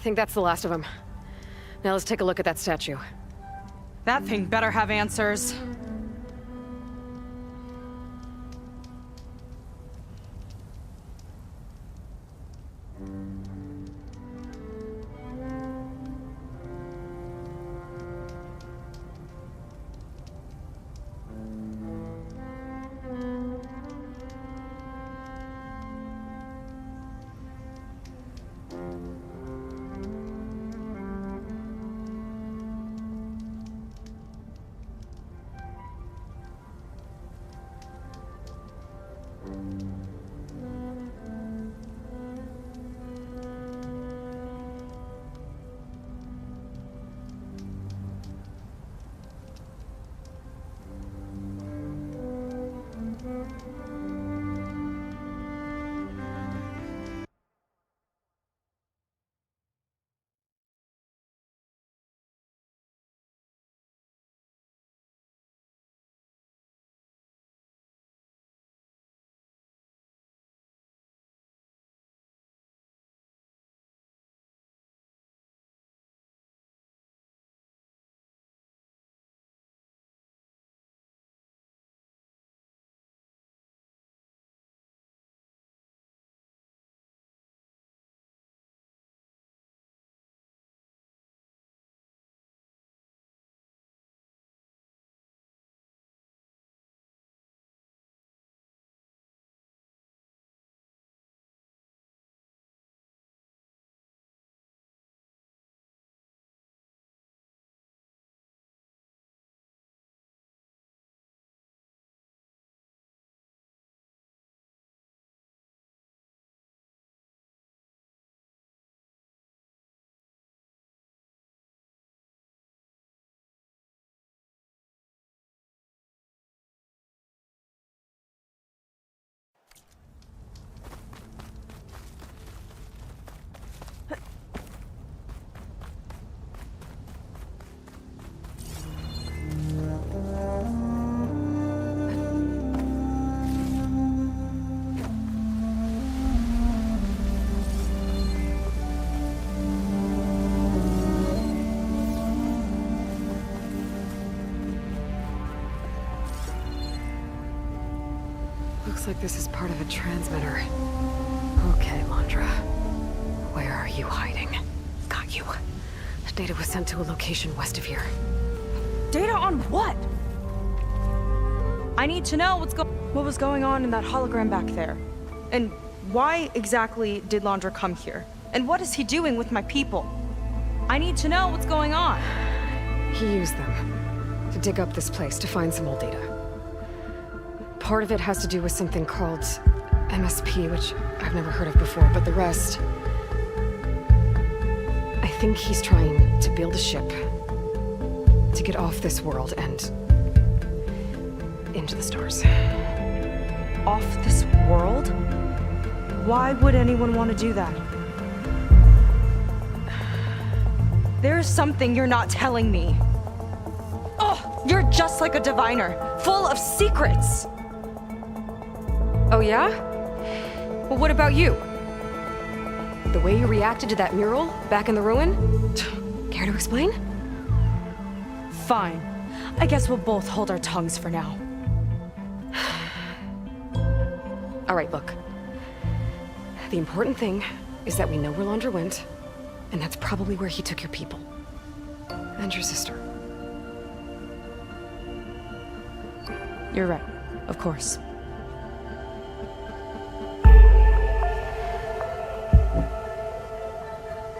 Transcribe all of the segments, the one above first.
think that's the last of them. Now let's take a look at that statue. That thing better have answers. Looks like this is part of a transmitter. Okay, Londra. Where are you hiding? Got you. Data was sent to a location west of here. Data on what? I need to know what was going on in that hologram back there. And why exactly did Londra come here? And what is he doing with my people? I need to know what's going on. He used them to dig up this place to find some old data. Part of it has to do with something called MSP, which I've never heard of before, but the rest... I think he's trying to build a ship to get off this world and into the stars. Off this world? Why would anyone want to do that? There's something you're not telling me. Oh, you're just like a diviner, full of secrets. Oh yeah? Well, what about you? The way you reacted to that mural back in the ruin? Care to explain? Fine. I guess we'll both hold our tongues for now. All right, look. The important thing is that we know where Londra went, and that's probably where he took your people. And your sister. You're right. Of course.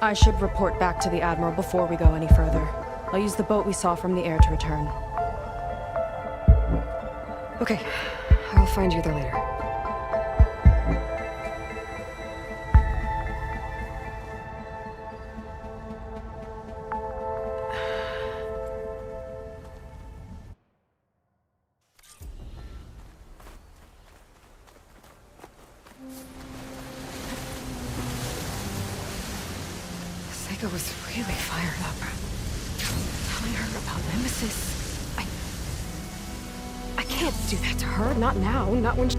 I should report back to the Admiral before we go any further. I'll use the boat we saw from the air to return. Okay. I'll find you there later. Seyka was really fired up. Telling her about Nemesis. I can't do that to her. Not now. Not when she...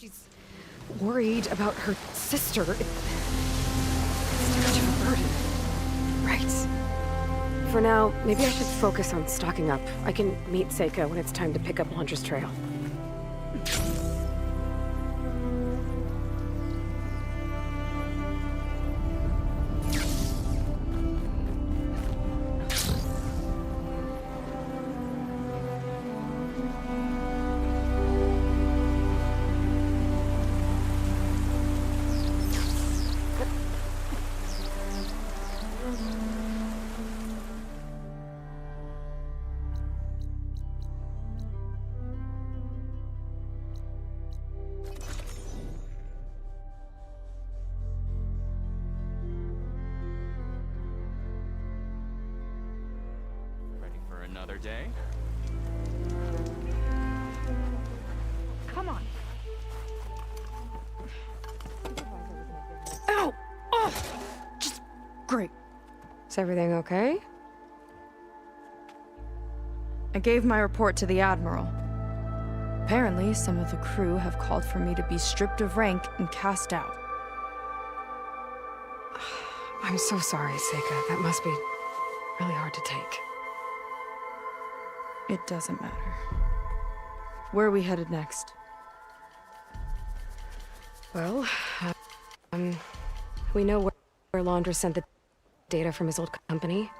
she's worried about her sister. It's too much of a burden. Right. For now, maybe I should focus on stocking up. I can meet Seika when it's time to pick up Londra's trail. Ready for another day? Come on. Ow! Oh! Just great. Is everything okay? I gave my report to the Admiral. Apparently, some of the crew have called for me to be stripped of rank and cast out. I'm so sorry, Seika. That must be really hard to take. It doesn't matter. Where are we headed next? Well, we know where Londra sent the data from his old company.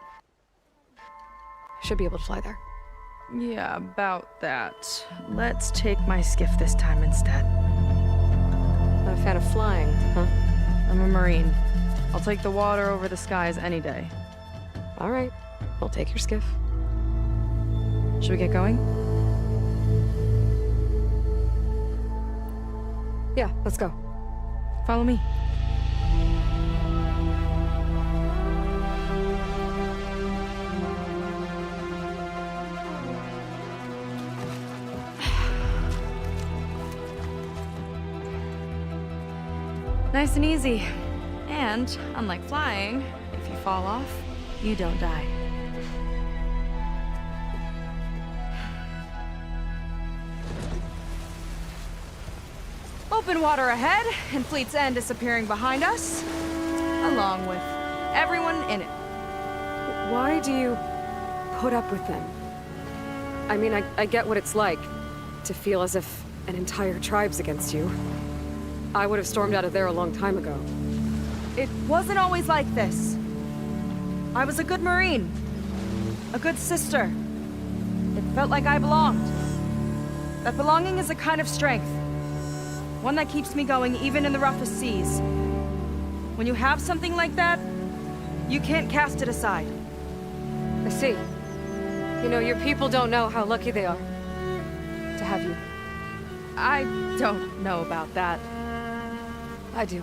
Should be able to fly there. Yeah, about that. Let's take my skiff this time instead. Not a fan of flying, huh? I'm a Marine. I'll take the water over the skies any day. All right. We'll take your skiff. Should we get going? Yeah, let's go. Follow me. Nice and easy. And, unlike flying, if you fall off, you don't die. Open water ahead, and Fleet's End disappearing behind us, along with everyone in it. Why do you put up with them? I mean, I get what it's like to feel as if an entire tribe's against you. I would have stormed out of there a long time ago. It wasn't always like this. I was a good Marine. A good sister. It felt like I belonged. That belonging is a kind of strength. One that keeps me going even in the roughest seas. When you have something like that, you can't cast it aside. I see. You know, your people don't know how lucky they are to have you. I don't know about that. I do.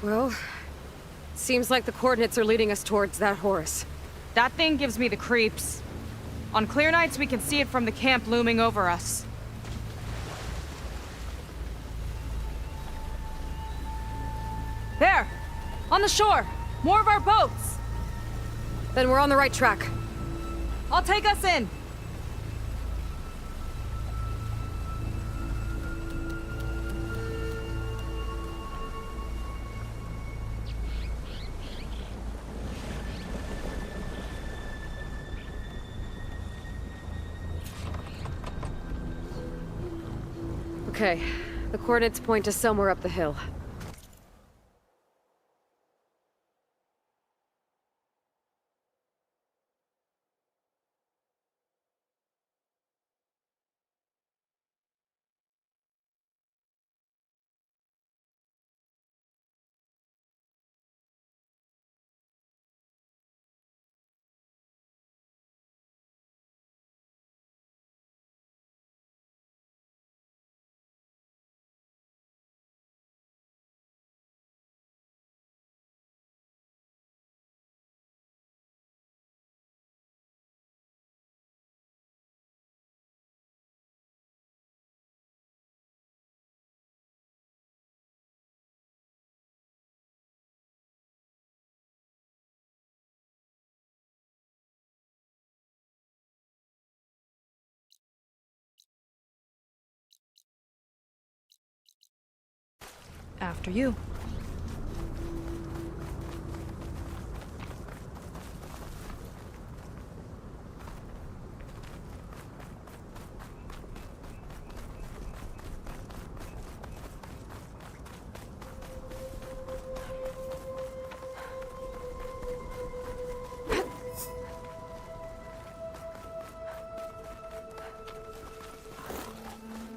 Well, seems like the coordinates are leading us towards that Horus. That thing gives me the creeps. On clear nights, we can see it from the camp looming over us. There! On the shore! More of our boats! Then we're on the right track. I'll take us in! Okay, the coordinates point to somewhere up the hill. After you.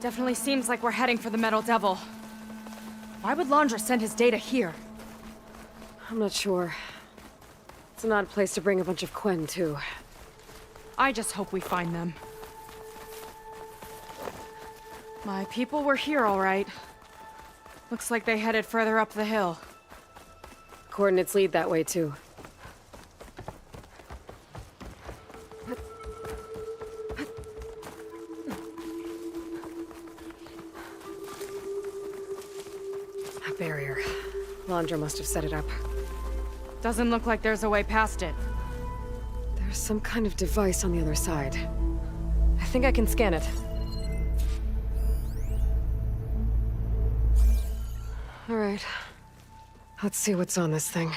Definitely seems like we're heading for the Metal Devil. Why would Londra send his data here? I'm not sure. It's an odd place to bring a bunch of Quen, too. I just hope we find them. My people were here, all right. Looks like they headed further up the hill. Coordinates lead that way, too. A barrier. Londra must have set it up. Doesn't look like there's a way past it. There's some kind of device on the other side. I think I can scan it. All right. Let's see what's on this thing.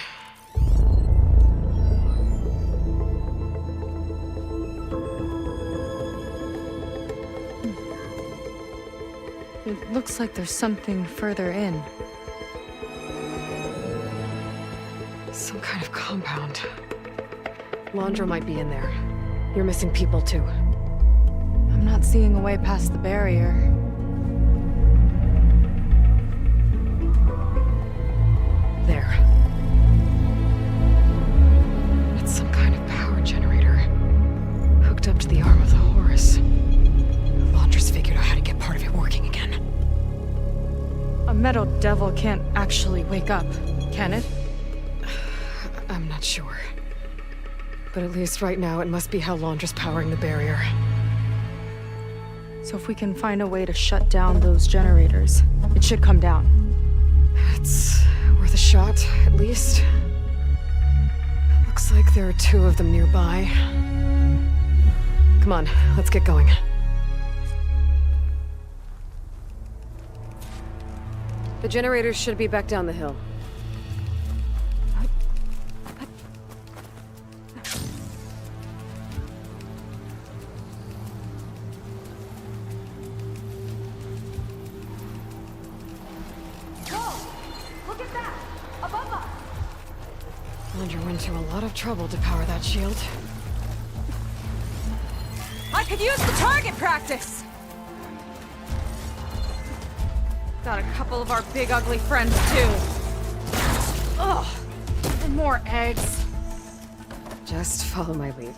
It looks like there's something further in. Some kind of compound. Londra might be in there. You're missing people, too. I'm not seeing a way past the barrier. There. It's some kind of power generator. Hooked up to the arm of the Horus. Londra's figured out how to get part of it working again. A Metal Devil can't actually wake up, can it? I'm not sure. But at least right now, it must be how Londra's powering the barrier. So if we can find a way to shut down those generators, it should come down. It's worth a shot, at least. Looks like there are 2 of them nearby. Come on, let's get going. The generators should be back down the hill. Look at that! Above us! Londra went to a lot of trouble to power that shield. I could use the target practice! Got a couple of our big ugly friends, too. Ugh! And more eggs. Just follow my lead.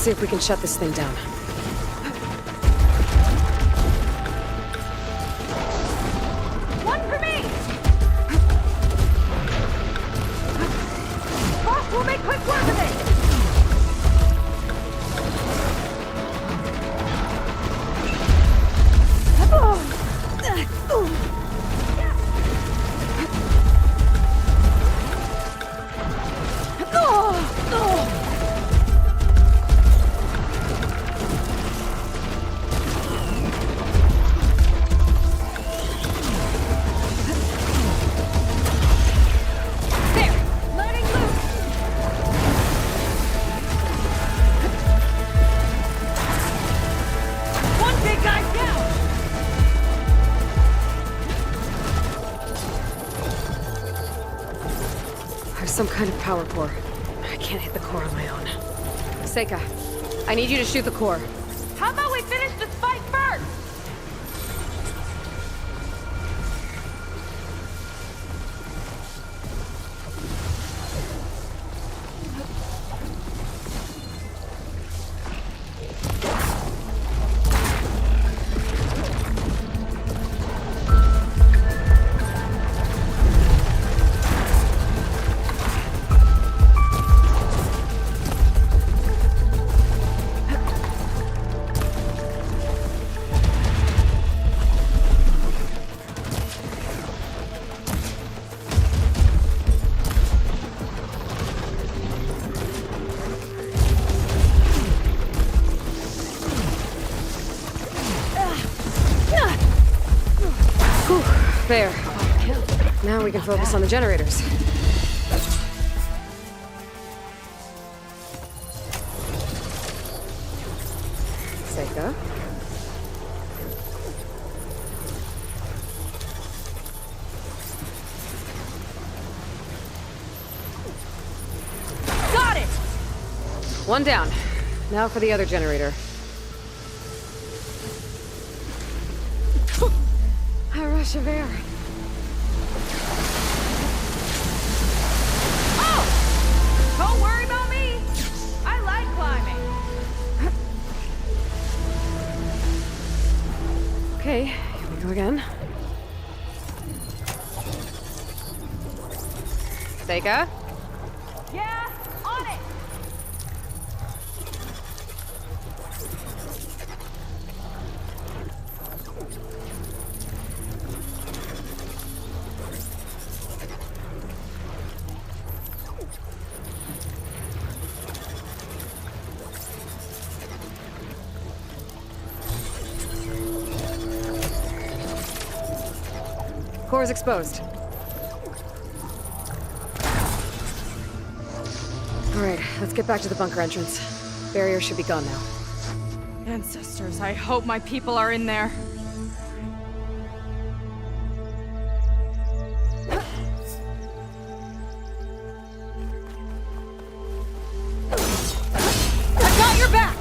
See if we can shut this thing down. One for me! Boss, we'll make quick work of it! Some kind of power core. I can't hit the core on my own. Seika, I need you to shoot the core. How about we finish this fight first? There. Now we can focus on the generators. Seika. Got it! One down. Now for the other generator. A rush of air. Oh! Don't worry about me. I like climbing. Okay, here we go again. Seika? Yeah, on it! Core's exposed. Alright, let's get back to the bunker entrance. Barrier should be gone now. Ancestors, I hope my people are in there. I got your back!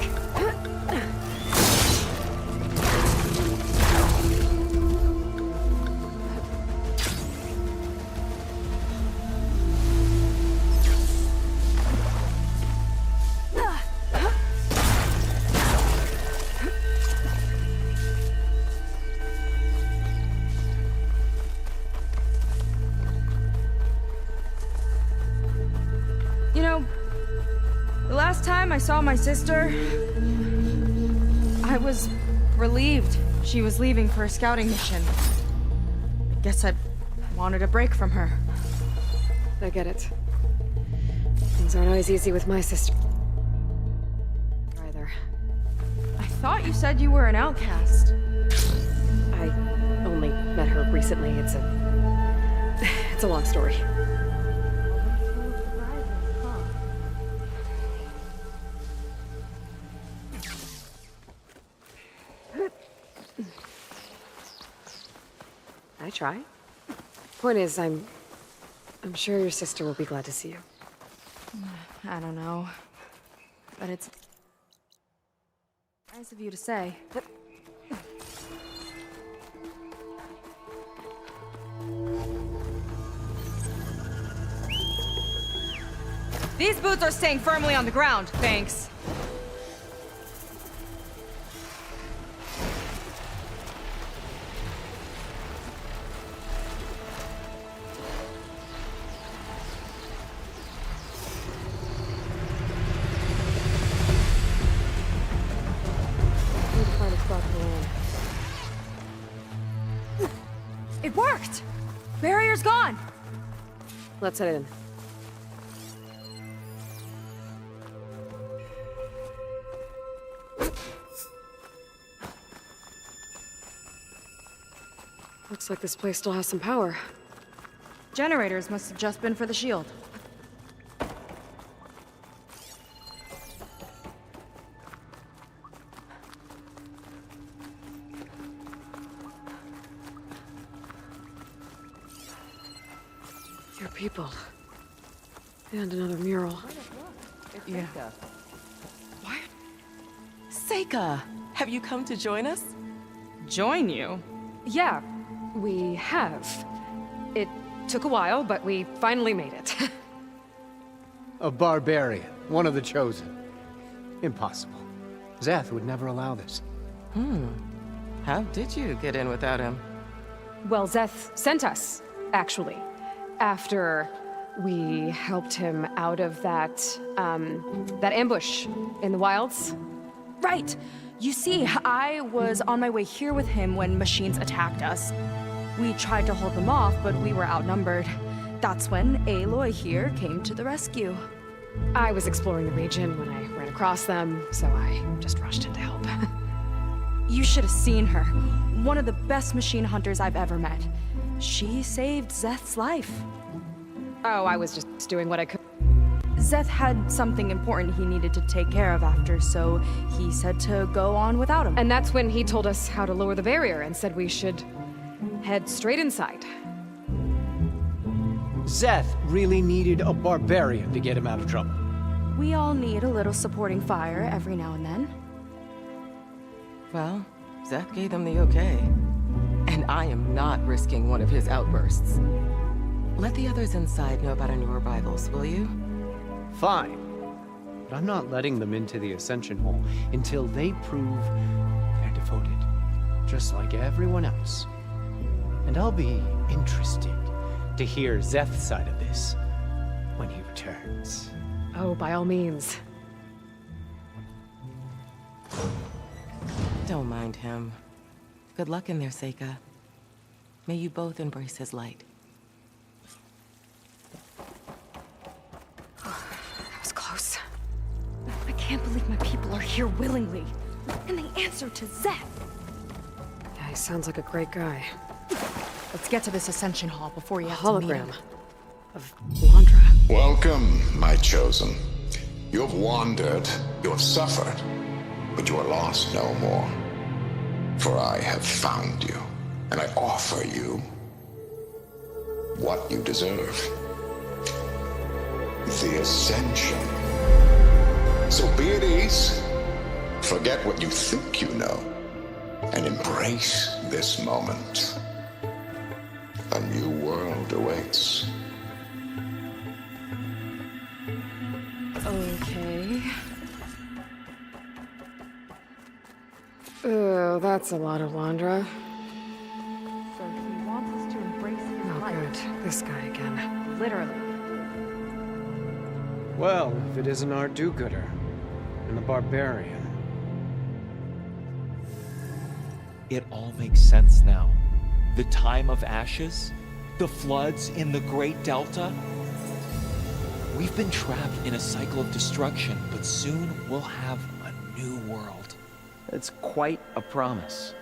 You know, the last time I saw my sister, I was relieved she was leaving for a scouting mission. I guess I wanted a break from her. I get it. Things aren't always easy with my sister. Either. I thought you said you were an outcast. I only met her recently. It's a long story. I try. Point is, I'm sure your sister will be glad to see you. I don't know. But it's nice of you to say. These boots are staying firmly on the ground, thanks. Need to find a spot to land. It worked! Barrier's gone! Let's head in. Looks like this place still has some power. Generators must have just been for the shield. Your people. And another mural. Yeah. Seika! Have you come to join us? Join you? Yeah, we have. It took a while, but we finally made it. A barbarian, one of the chosen. Impossible. Szeth would never allow this. How did you get in without him? Well, Szeth sent us, actually. After we helped him out of that ambush in the wilds. Right! You see, I was on my way here with him when machines attacked us. We tried to hold them off, but we were outnumbered. That's when Aloy here came to the rescue. I was exploring the region when I ran across them, so I just rushed in to help. You should have seen her. One of the best machine hunters I've ever met. She saved Szeth's life. Oh, I was just doing what I could. Szeth had something important he needed to take care of after, so he said to go on without him. And that's when he told us how to lower the barrier and said we should head straight inside. Szeth really needed a barbarian to get him out of trouble. We all need a little supporting fire every now and then. Well, Szeth gave them the okay. And I am not risking one of his outbursts. Let the others inside know about our new arrivals, will you? Fine. But I'm not letting them into the Ascension Hall until they prove they're devoted, just like everyone else. And I'll be interested to hear Szeth's side of this when he returns. Oh, by all means. Don't mind him. Good luck in there, Seika. May you both embrace his light. That was close. I can't believe my people are here willingly. And they answered to Szeth. Yeah, he sounds like a great guy. Let's get to this Ascension Hall before you A have to meet hologram him. of Landra. Welcome, my chosen. You have wandered, you have suffered, but you are lost no more. For I have found you, and I offer you what you deserve. The Ascension. So be at ease, forget what you think you know, and embrace this moment. A new world awaits. Okay. Oh, that's a lot of Landra. So he wants us to embrace his Oh, light. good. This guy again. Literally. Well, if it isn't our do-gooder and the barbarian. It all makes sense now. The time of ashes, the floods in the Great Delta. We've been trapped in a cycle of destruction, but soon we'll have a new world. It's quite a promise.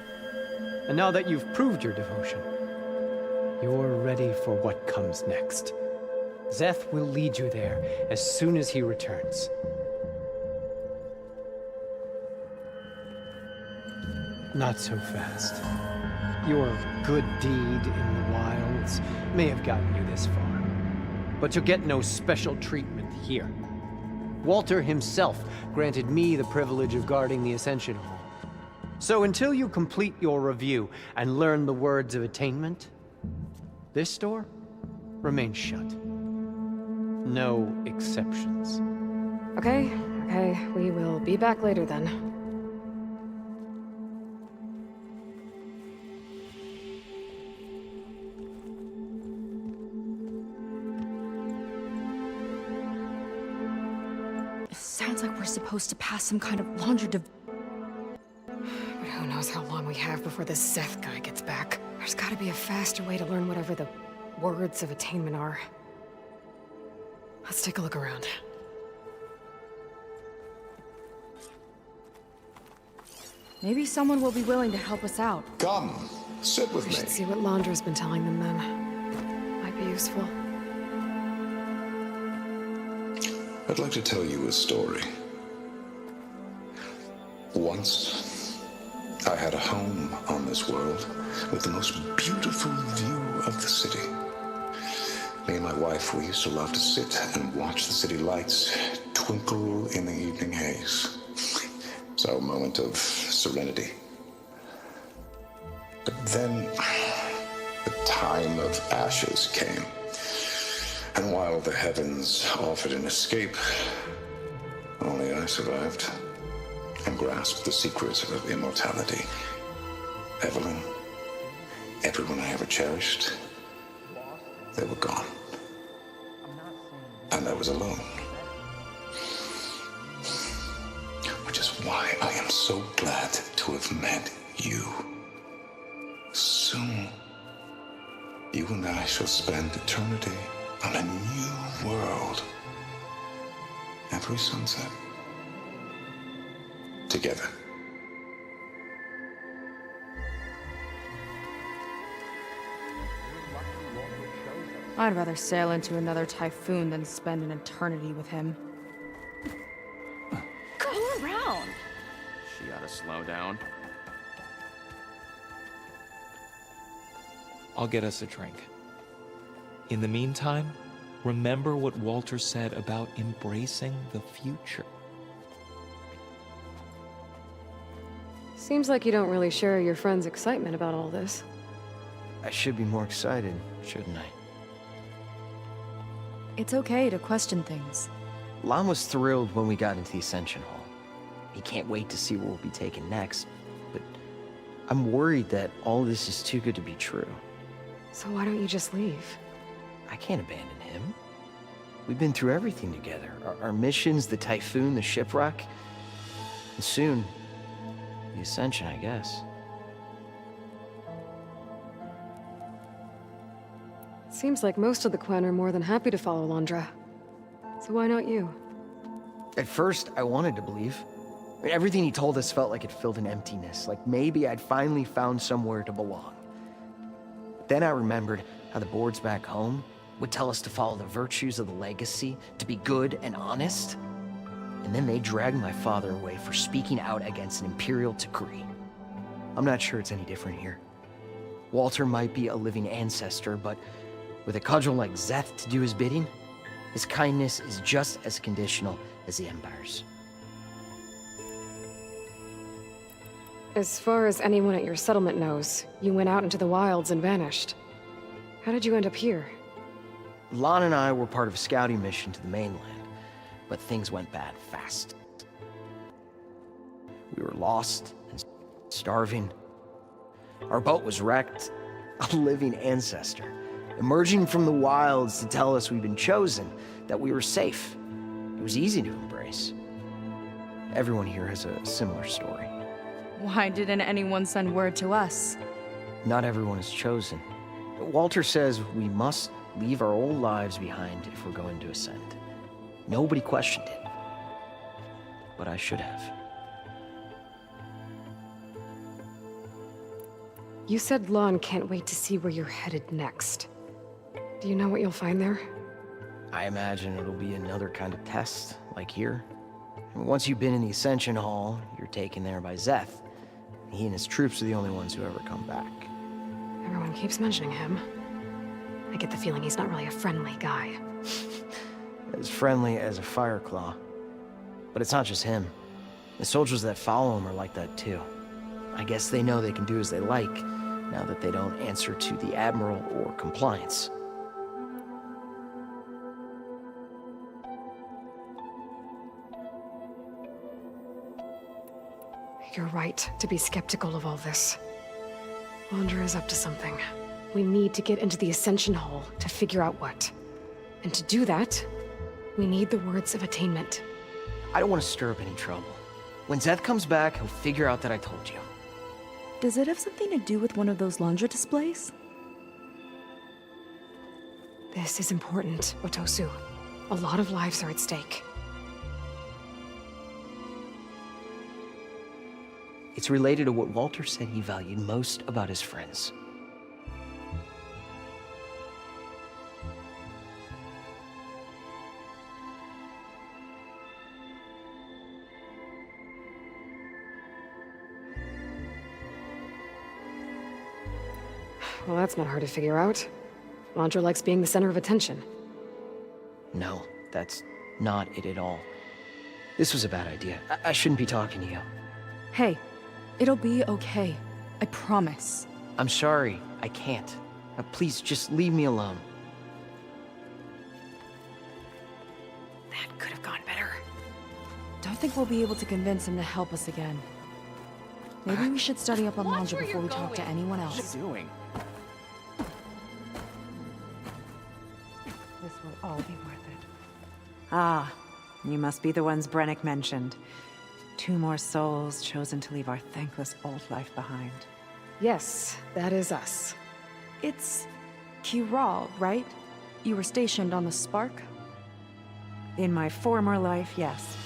And now that you've proved your devotion, you're ready for what comes next. Szeth will lead you there as soon as he returns. Not so fast. Your good deed in the wilds may have gotten you this far, but you'll get no special treatment here. Walter himself granted me the privilege of guarding the Ascension Hall. So until you complete your review and learn the words of attainment, this door remains shut. No exceptions. Okay, we will be back later then. Sounds like we're supposed to pass some kind of laundry But who knows how long we have before this Szeth guy gets back. There's gotta be a faster way to learn whatever the words of attainment are. Let's take a look around. Maybe someone will be willing to help us out. Come, sit with We should me. see what Landra's been telling them then. Might be useful. I'd like to tell you a story. Once, I had a home on this world with the most beautiful view of the city. Me and my wife, we used to love to sit and watch the city lights twinkle in the evening haze. So a moment of serenity. But then the time of ashes came. And while the heavens offered an escape, only I survived and grasped the secrets of immortality. Evelyn, everyone I ever cherished, they were gone. And I was alone. Which is why I am so glad to have met you. Soon, you and I shall spend eternity on a new world. Every sunset. Together. I'd rather sail into another typhoon than spend an eternity with him. Go around. She ought to slow down. I'll get us a drink. In the meantime, remember what Walter said about embracing the future. Seems like you don't really share your friend's excitement about all this. I should be more excited, shouldn't I? It's okay to question things. Lon was thrilled when we got into the Ascension Hall. He can't wait to see where we'll be taken next, but I'm worried that all this is too good to be true. So why don't you just leave? I can't abandon him. We've been through everything together. Our missions, the typhoon, the shipwreck. And soon, the Ascension, I guess. Seems like most of the Quen are more than happy to follow Londra. So why not you? At first, I wanted to believe. I mean, everything he told us felt like it filled an emptiness, like maybe I'd finally found somewhere to belong. Then I remembered how the boards back home would tell us to follow the virtues of the legacy, to be good and honest. And then they dragged my father away for speaking out against an imperial decree. I'm not sure it's any different here. Walter might be a living ancestor, but with a cudgel like Szeth to do his bidding, his kindness is just as conditional as the Empire's. As far as anyone at your settlement knows, you went out into the wilds and vanished. How did you end up here? Lon and I were part of a scouting mission to the mainland, but things went bad fast. We were lost and starving. Our boat was wrecked. A living ancestor, emerging from the wilds to tell us we'd been chosen, that we were safe. It was easy to embrace. Everyone here has a similar story. Why didn't anyone send word to us? Not everyone is chosen. Walter says we must leave our old lives behind if we're going to ascend. Nobody questioned it. But I should have. You said Lon can't wait to see where you're headed next. Do you know what you'll find there? I imagine it'll be another kind of test, like here. And once you've been in the Ascension Hall, you're taken there by Szeth. He and his troops are the only ones who ever come back. Everyone keeps mentioning him. I get the feeling he's not really a friendly guy. As friendly as a Fireclaw. But it's not just him. The soldiers that follow him are like that too. I guess they know they can do as they like, now that they don't answer to the Admiral or Compliance. You're right to be skeptical of all this. Londra is up to something. We need to get into the Ascension Hall to figure out what. And to do that, we need the words of attainment. I don't want to stir up any trouble. When Szeth comes back, he'll figure out that I told you. Does it have something to do with one of those Londra displays? This is important, Otosu. A lot of lives are at stake. It's related to what Walter said he valued most about his friends. Well, that's not hard to figure out. Londra likes being the center of attention. No, that's not it at all. This was a bad idea. I shouldn't be talking to you. Hey, It'll be okay. I promise. I'm sorry, I can't. Please, just leave me alone. That could have gone better. Don't think we'll be able to convince him to help us again. Maybe we should study up on Watch Laundra where before we you're talk to going. anyone What's else. she doing? This will all be worth it. Ah, you must be the ones Brennick mentioned. 2 more souls chosen to leave our thankless old life behind. Yes, that is us. It's Kiral, right? You were stationed on the Spark? In my former life, yes.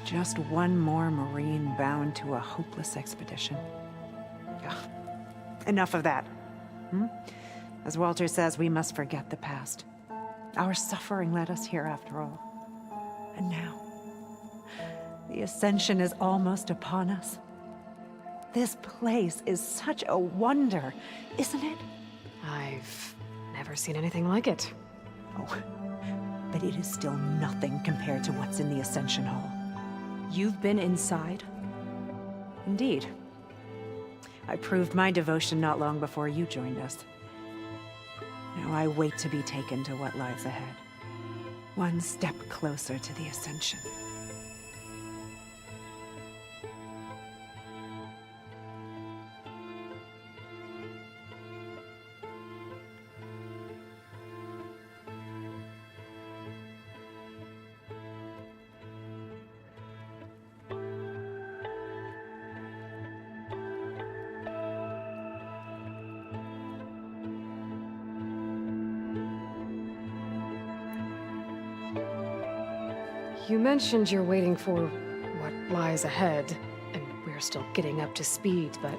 Just one more Marine bound to a hopeless expedition. Ugh. Enough of that. As Walter says, we must forget the past. Our suffering led us here after all. And now, the Ascension is almost upon us. This place is such a wonder, isn't it? I've never seen anything like it. Oh, but it is still nothing compared to what's in the Ascension Hall. You've been inside? Indeed. I proved my devotion not long before you joined us. Now I wait to be taken to what lies ahead. One step closer to the Ascension. You mentioned you're waiting for what lies ahead, and we're still getting up to speed, but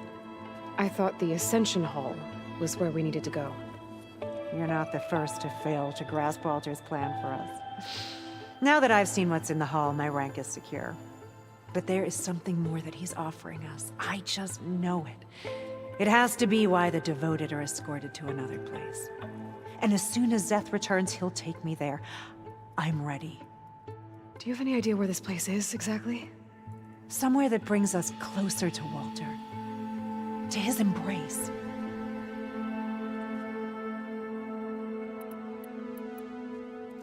I thought the Ascension Hall was where we needed to go. You're not the first to fail to grasp Walter's plan for us. Now that I've seen what's in the hall, my rank is secure. But there is something more that he's offering us. I just know it. It has to be why the devoted are escorted to another place. And as soon as Zeth returns, he'll take me there. I'm ready. Do you have any idea where this place is, exactly? Somewhere that brings us closer to Walter. To his embrace.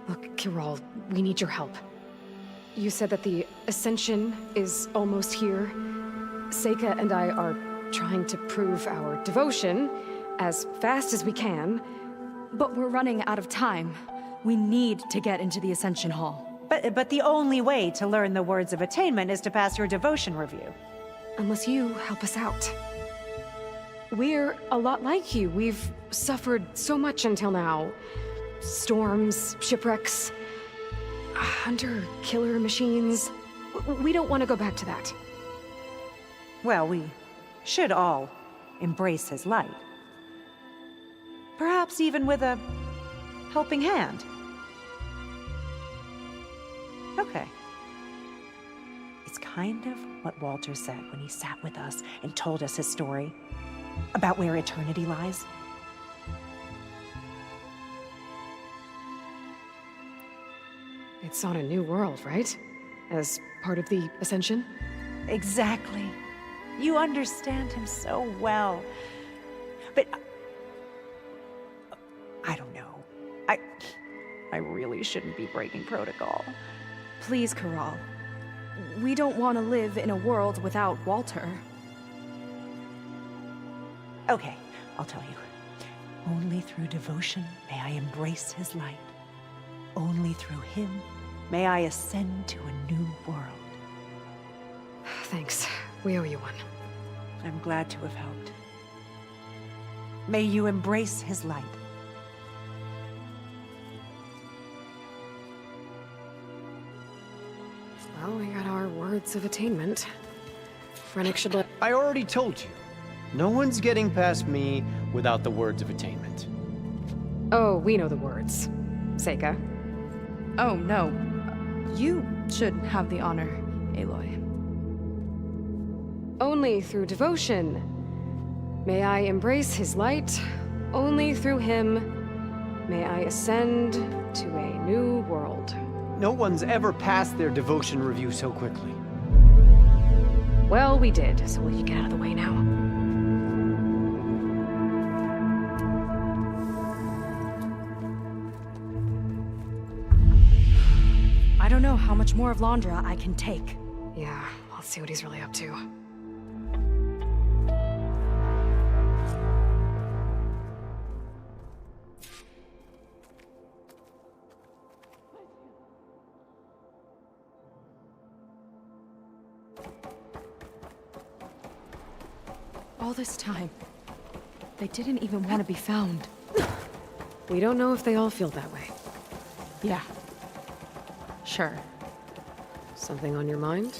Look, Kiral, we need your help. You said that the Ascension is almost here. Seika and I are trying to prove our devotion as fast as we can. But we're running out of time. We need to get into the Ascension Hall. But the only way to learn the words of attainment is to pass your devotion review. Unless you help us out. We're a lot like you. We've suffered so much until now. Storms, shipwrecks, hunter-killer machines. We don't want to go back to that. Well, we should all embrace his light. Perhaps even with a helping hand. Okay. It's kind of what Walter said when he sat with us and told us his story about where eternity lies. It's on a new world, right? As part of the Ascension? Exactly. You understand him so well. But I don't know. I really shouldn't be breaking protocol. Please, Kiral. We don't want to live in a world without Walter. Okay, I'll tell you. Only through devotion may I embrace his light. Only through him may I ascend to a new world. Thanks. We owe you one. I'm glad to have helped. May you embrace his light. Well, we got our words of attainment. Rennick should let... I already told you. No one's getting past me without the words of attainment. Oh, we know the words. Seika. Oh, no. You should have the honor, Aloy. Only through devotion may I embrace his light. Only through him may I ascend to a new world. No one's ever passed their devotion review so quickly. Well, we did, so will you get out of the way now? I don't know how much more of Londra I can take. Yeah, I'll see what he's really up to. All this time, they didn't even want to be found. We don't know if they all feel that way. Yeah. Sure. Something on your mind?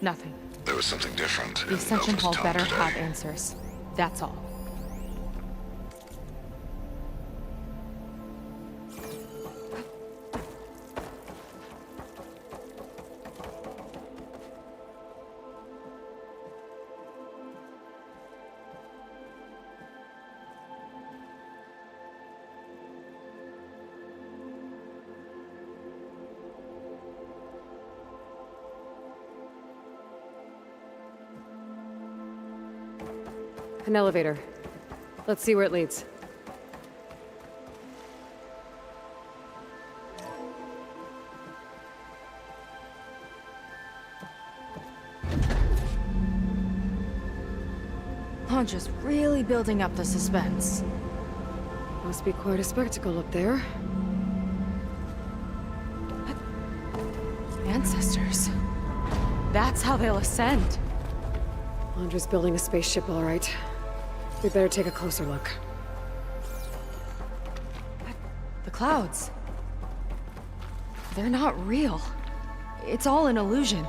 Nothing. There was something different. The Ascension Hall better have answers. That's all. An elevator. Let's see where it leads. Londra's really building up the suspense. Must be quite a spectacle up there. Ancestors. That's how they'll ascend. Londra's building a spaceship, all right. We better take a closer look. The clouds. They're not real. It's all an illusion.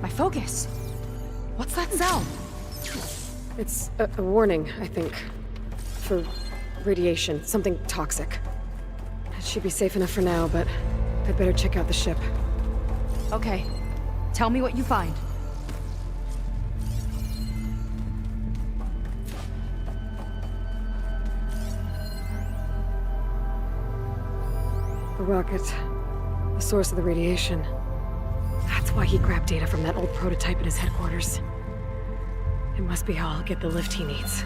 My focus. What's that sound? It's a warning, I think. For radiation, something toxic. It should be safe enough for now, but I'd better check out the ship. Okay. Tell me what you find. The rocket. The source of the radiation. That's why he grabbed data from that old prototype in his headquarters. It must be how I'll get the lift he needs.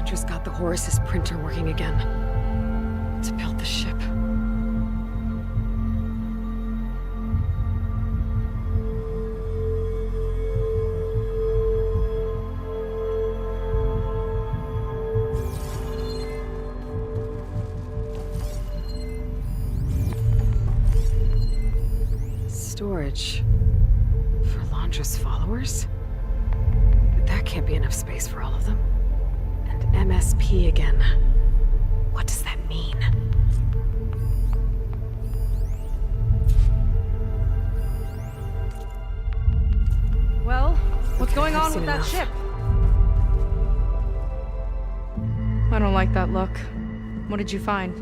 Just got the Horus's printer working again. To build the ship. Storage. For Londra's followers? But that can't be enough space for all of them. MSP again. What does that mean? Well, what's Okay, going I've on seen with that enough. ship? I don't like that look. What did you find?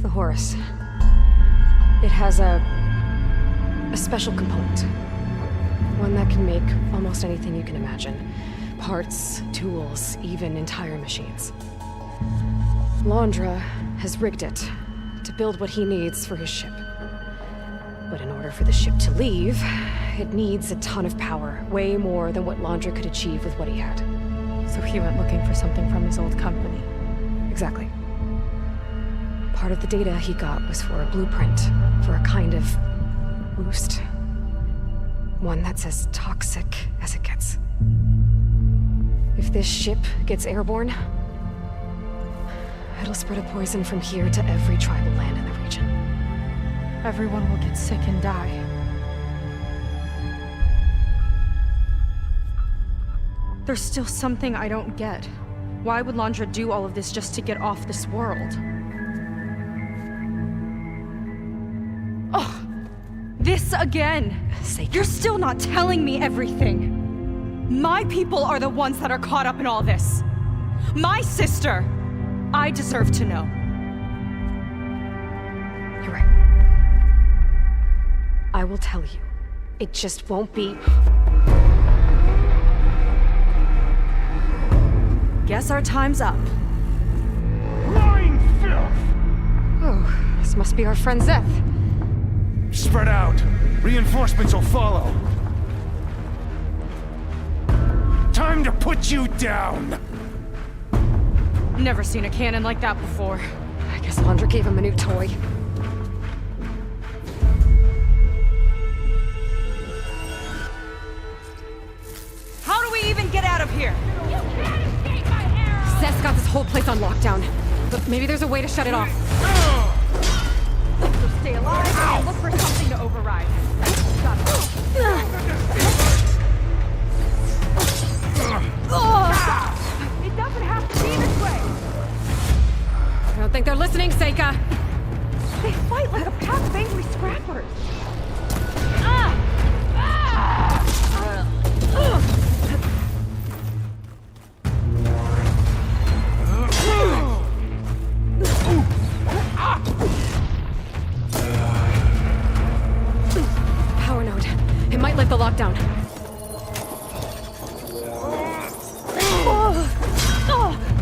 The Horus. It has a special component. One that can make almost anything you can imagine. Parts, tools, even entire machines. Londra has rigged it to build what he needs for his ship. But in order for the ship to leave, it needs a ton of power, way more than what Londra could achieve with what he had. So he went looking for something from his old company. Exactly. Part of the data he got was for a blueprint, for a kind of boost. One that's as toxic as it gets. If this ship gets airborne, it'll spread a poison from here to every tribal land in the region. Everyone will get sick and die. There's still something I don't get. Why would Londra do all of this just to get off this world? Oh! This again! You're still not telling me everything! My people are the ones that are caught up in all this! My sister! I deserve to know. You're right. I will tell you. It just won't be... Guess our time's up. Lying filth! Oh, this must be our friend Zeth. Spread out. Reinforcements will follow. Time to put you down! Never seen a cannon like that before. I guess Londra gave him a new toy. How do we even get out of here? Zeth's got this whole place on lockdown. But maybe there's a way to shut it off. So stay alive and look for something to override. It doesn't have to be this way! I don't think they're listening, Seika. They fight like a pack of angry scrappers. Power node. It might lift the lockdown.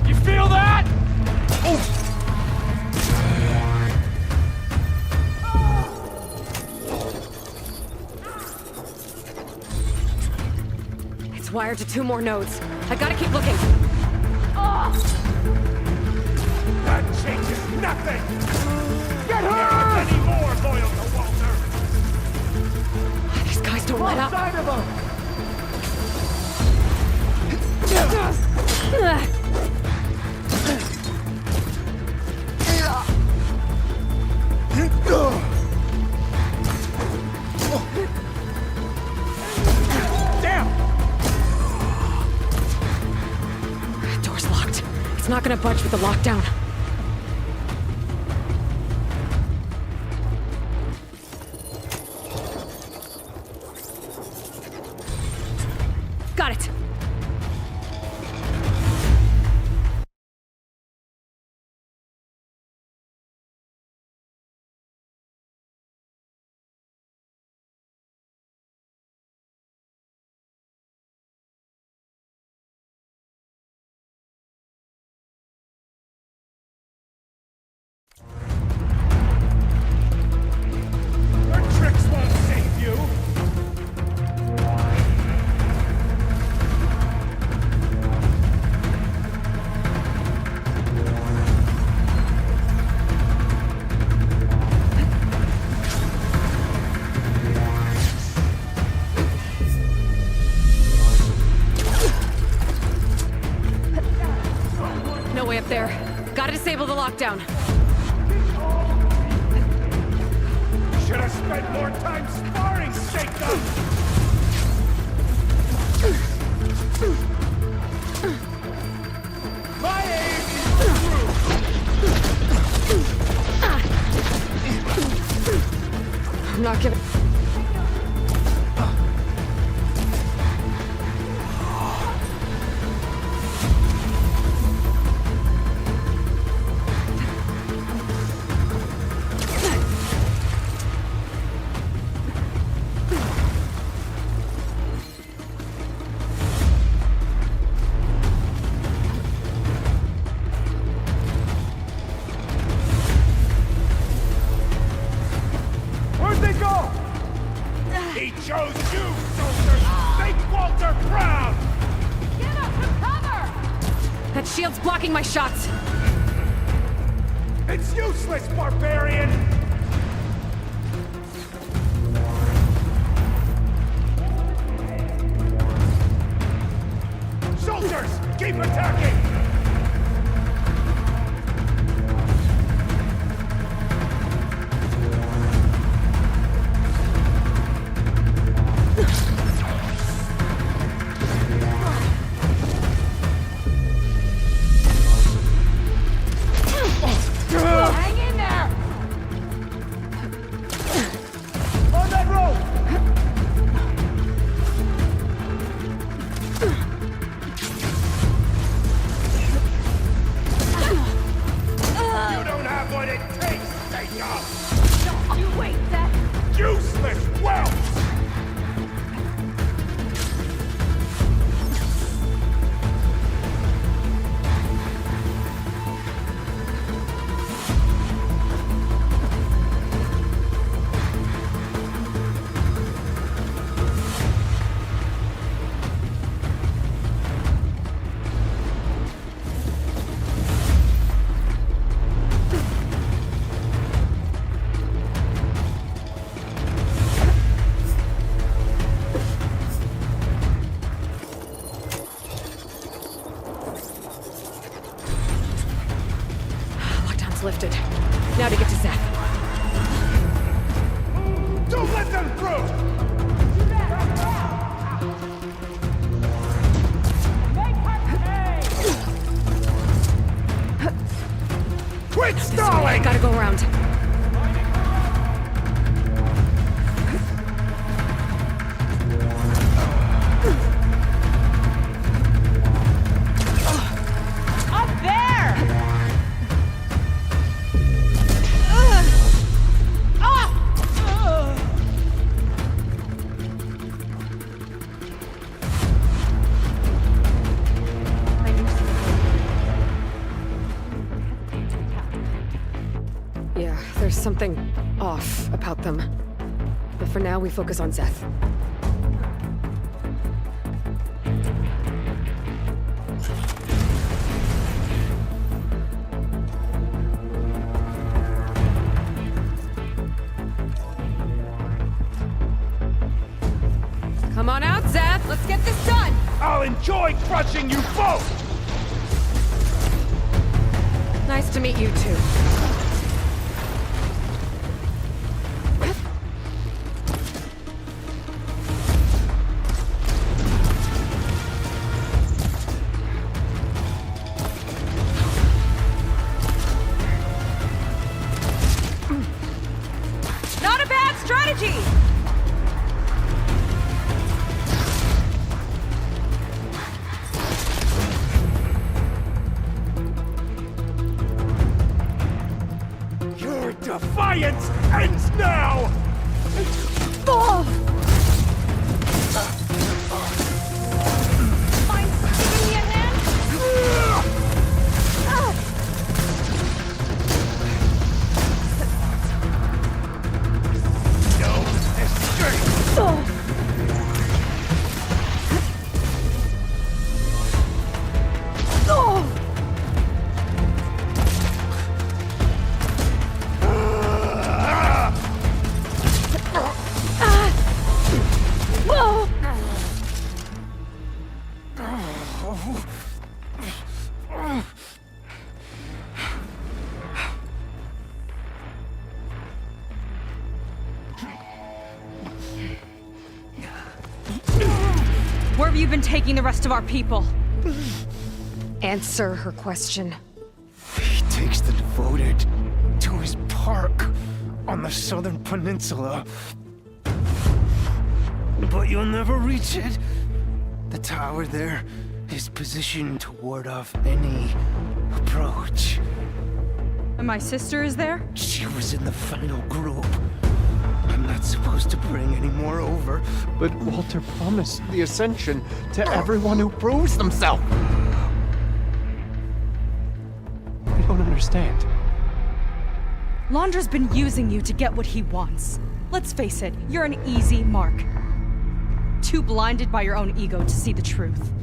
You feel that? It's wired to 2 more nodes. I gotta keep looking. That changes nothing! nothing! Get her! Any more loyal to Walter! These guys don't let up. Side of him! Damn! Door's locked. It's not gonna budge with the lockdown. Got it. Your tricks won't save you! No way up there. Gotta disable the lockdown. Should have spent more time sparring, Shake-Up! My aim is through! I'm not giving... Where'd they go? He chose you, soldier! Make Walter proud! Get up to cover! That shield's blocking my shots. It's useless, barbarian! Soldiers, keep attacking! Hang in there! On that rope! You don't have what it takes, Shake-Up! Don't you wait, Seth! Useless wealth! Lockdown's lifted. Now to get to Zeth. Don't let them through! Quit stalling! Gotta go around. Up there! Yeah, there's something off about them. But for now, we focus on Zeth. Let's get this done! I'll enjoy crushing you both! Nice to meet you too. Not a bad strategy! Your defiance ends now! Mind giving me a hand? No escape! Where have you been taking the rest of our people? Answer her question. He takes the devoted to his park on the southern peninsula. But you'll never reach it. The tower there is positioned to ward off any approach. And my sister is there? She was in the final group. I'm not supposed to bring any more over. But Walter promised the Ascension to everyone who proves themselves. I don't understand. Londra's been using you to get what he wants. Let's face it, you're an easy mark. Too blinded by your own ego to see the truth.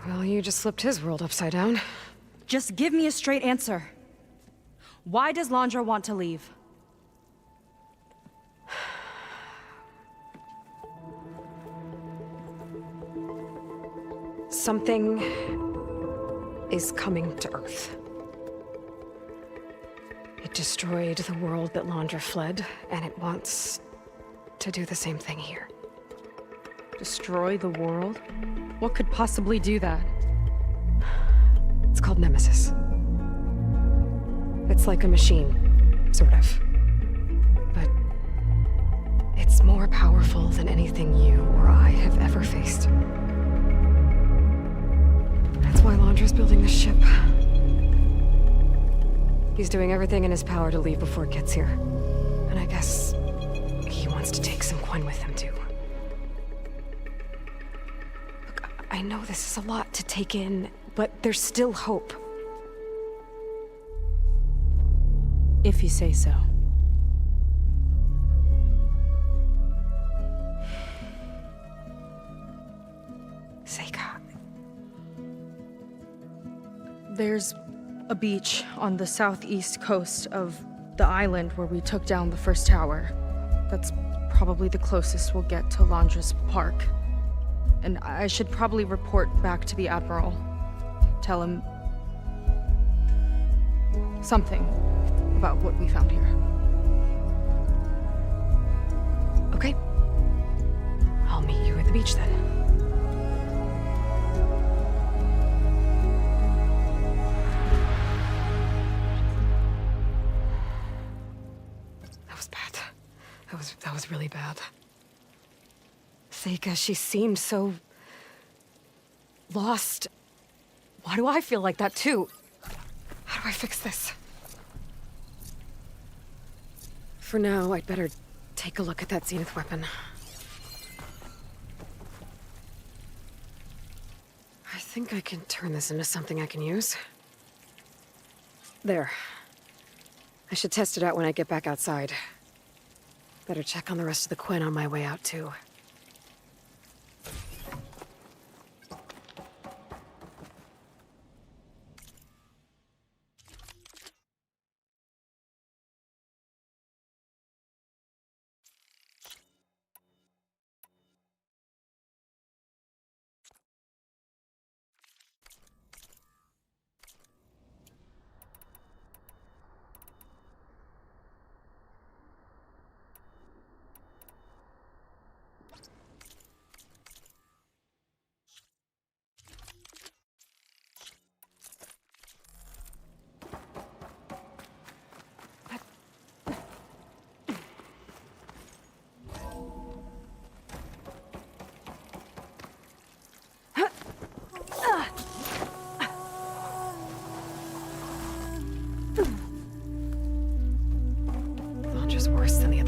Well, you just flipped his world upside down. Just give me a straight answer. Why does Londra want to leave? Something is coming to Earth. It destroyed the world that Londra fled, and it wants to do the same thing here. Destroy the world? What could possibly do that? It's called Nemesis. It's like a machine, sort of. But it's more powerful than anything you or I have ever faced. That's why Londra's building this ship. He's doing everything in his power to leave before it gets here. And I guess he wants to take some Quen with him, too. Look, I know this is a lot to take in, but there's still hope. If you say so. Seika. There's a beach on the southeast coast of the island where we took down the first tower. That's probably the closest we'll get to Londra's park. And I should probably report back to the Admiral. Tell him something about what we found here. Okay. I'll meet you at the beach then. That was bad. That was really bad. Seika, she seemed so lost. Why do I feel like that too? How do I fix this? For now, I'd better take a look at that Zenith weapon. I think I can turn this into something I can use. There. I should test it out when I get back outside. Better check on the rest of the Quen on my way out, too.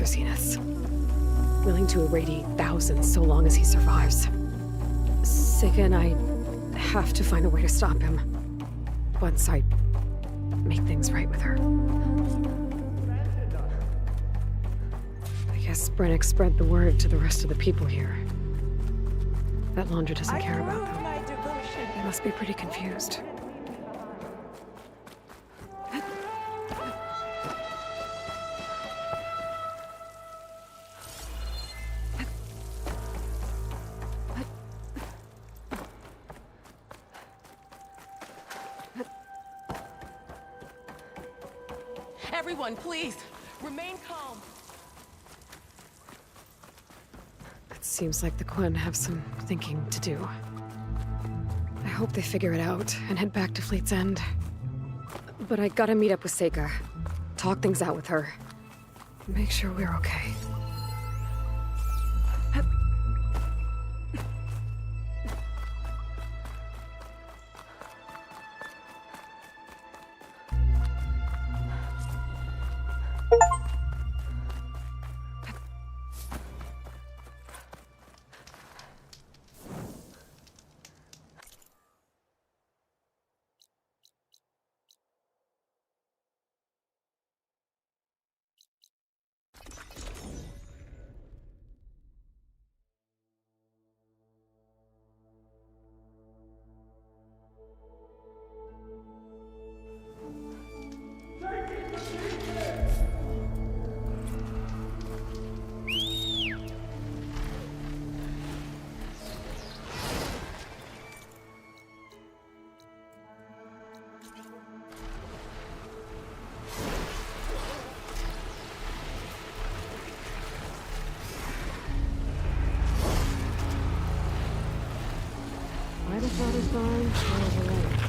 the Zeniths. Willing to irradiate thousands so long as he survives. Sega and I have to find a way to stop him. Once I make things right with her. I guess Brennick spread the word to the rest of the people here. That Laundra doesn't care about them. They must be pretty confused. Everyone, please, remain calm. It seems like the Quen have some thinking to do. I hope they figure it out and head back to Fleet's End. But I gotta meet up with Seika. Talk things out with her. Make sure we're okay. Idle father's gone, so we're right.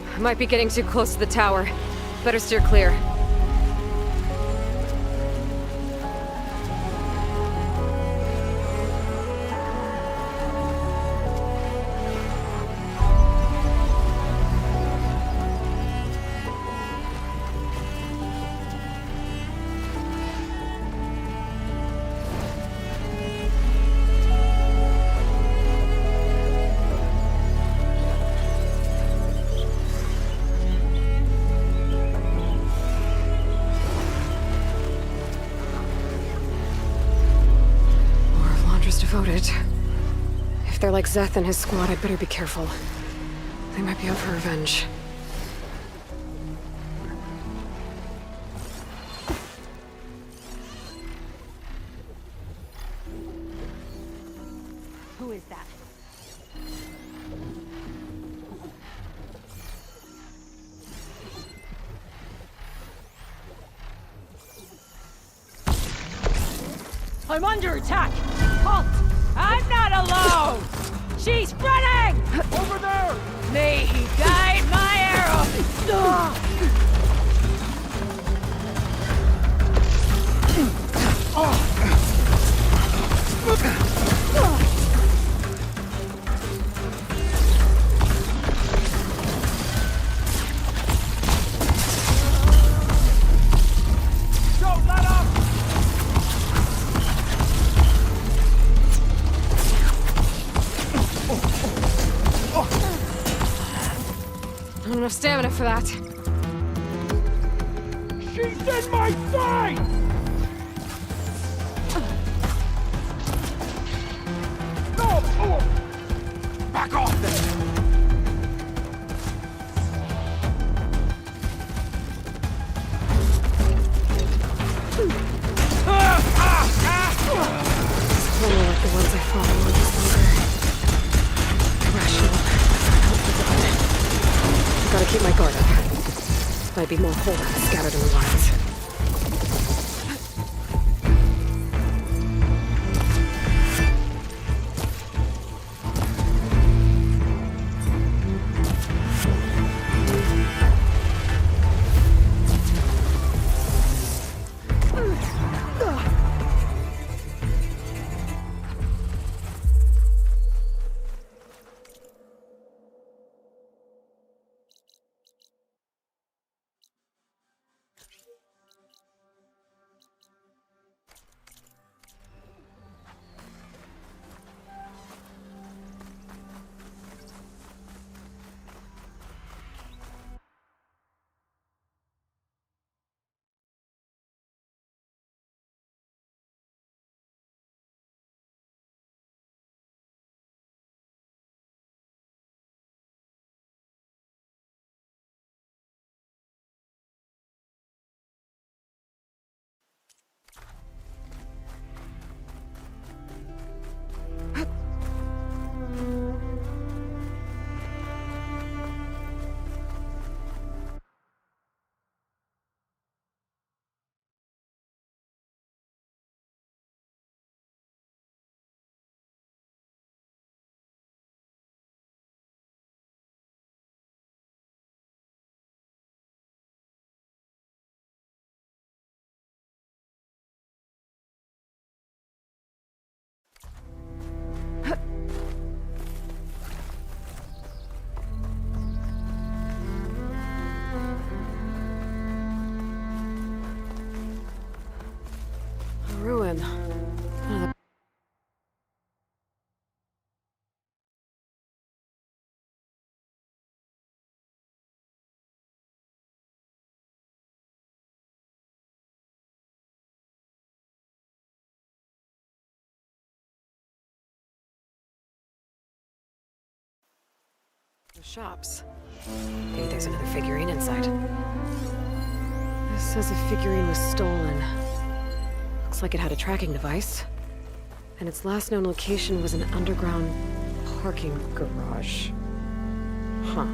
I might be getting too close to the tower. Better steer clear. Devoted. If they're like Szeth and his squad, I'd better be careful. They might be out for revenge. Who is that? I'm under attack! Halt! I'm not alone! She's running! Over there! May he guide my arrow! Don't let up! I don't have enough stamina for that. She's in my sight! No! Oh. Back off then! keep my guard up. Might be more horrors scattered in the wilds. A ruin. The shops. Maybe there's another figurine inside. This says a figurine was stolen. Looks like it had a tracking device. And its last known location was an underground parking garage. Huh.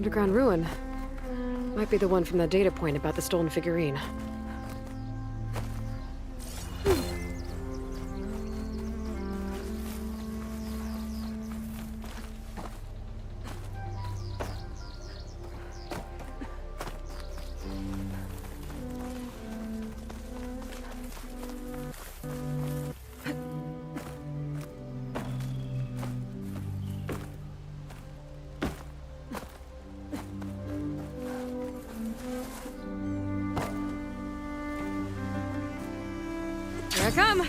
Underground ruin. Might be the one from that data point about the stolen figurine. Here I come.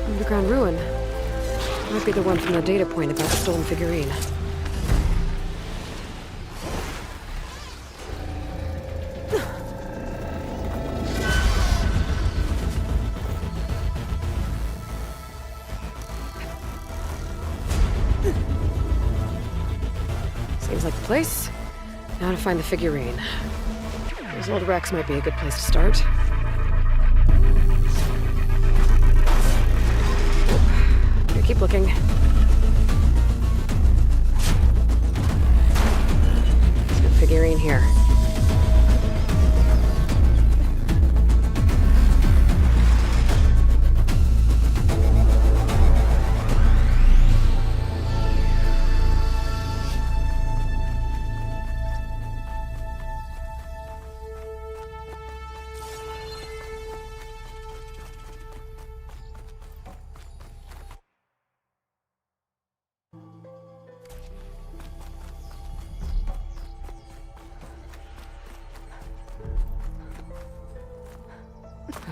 Underground ruin. Might be the one from the data point about the stolen figurine. Seems like the place. Now to find the figurine. Those old wrecks might be a good place to start. Keep looking. There's a figurine here.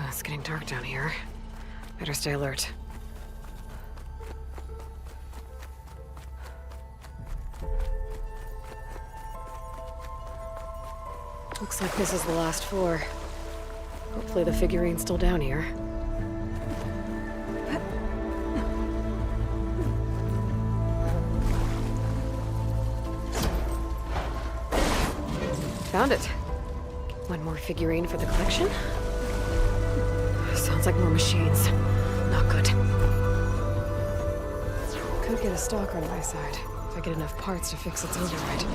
It's getting dark down here. Better stay alert. Looks like this is the last floor. Hopefully the figurine's still down here. Found it. One more figurine for the collection. Sounds like more machines. Not good. Could get a stalker on my side if I get enough parts to fix its override.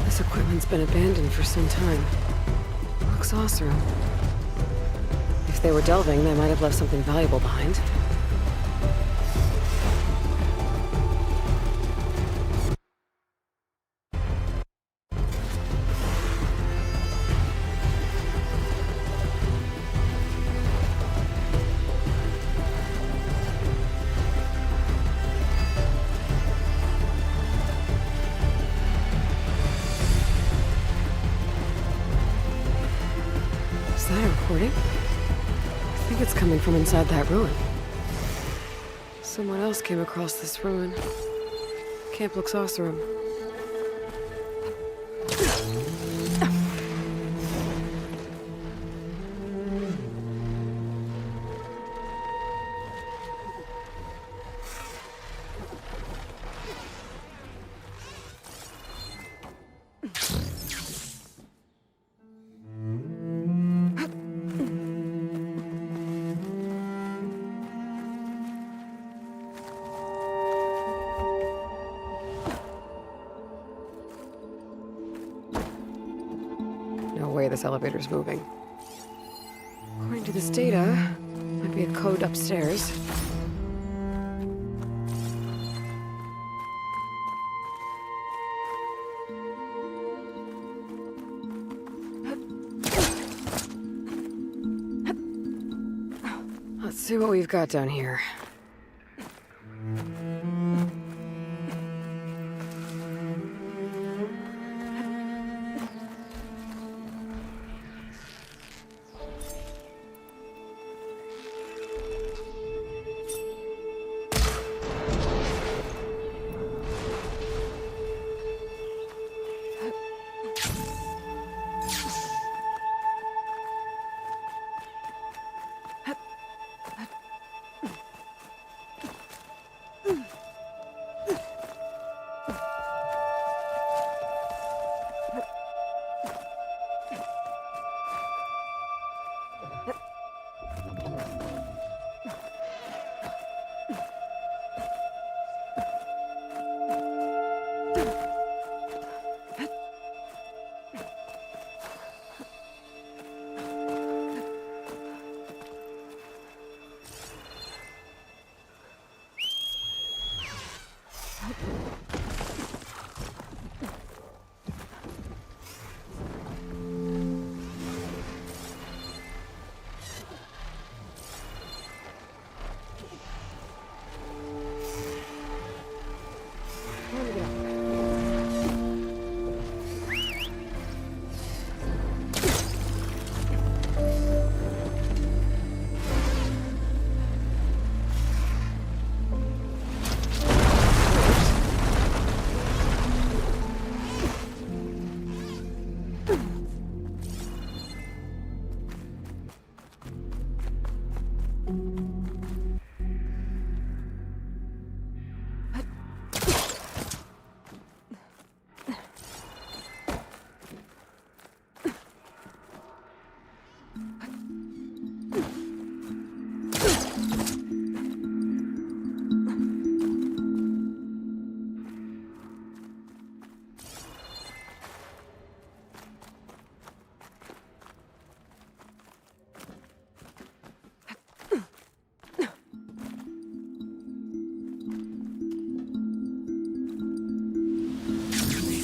This equipment's been abandoned for some time. Looks awesome. If they were delving, they might have left something valuable behind. Is that a recording? I think it's coming from inside that ruin. Someone else came across this ruin. Camp Luxosarum. No way this elevator's moving. According to this data, might be a code upstairs. Let's see what we've got down here.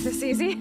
This easy?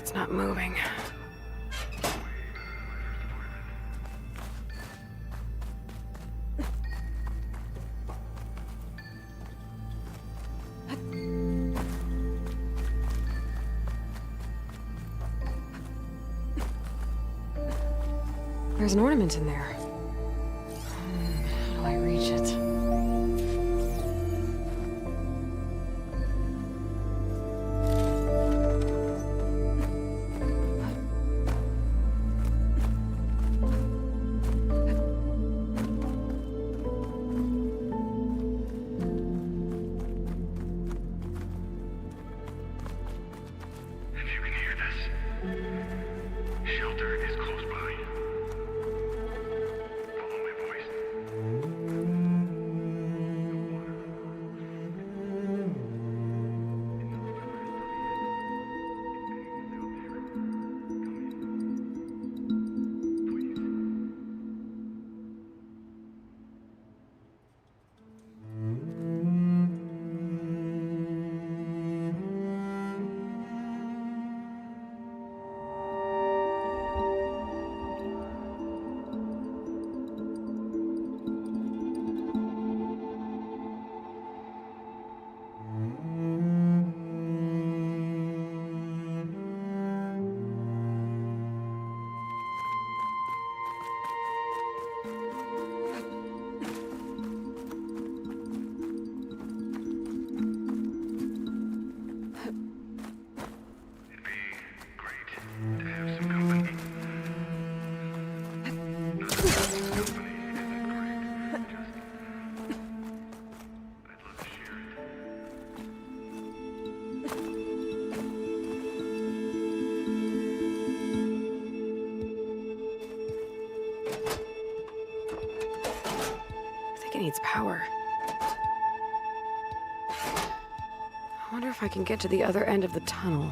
It's not moving. There's an ornament in there. How do I reach it? It needs power. I wonder if I can get to the other end of the tunnel.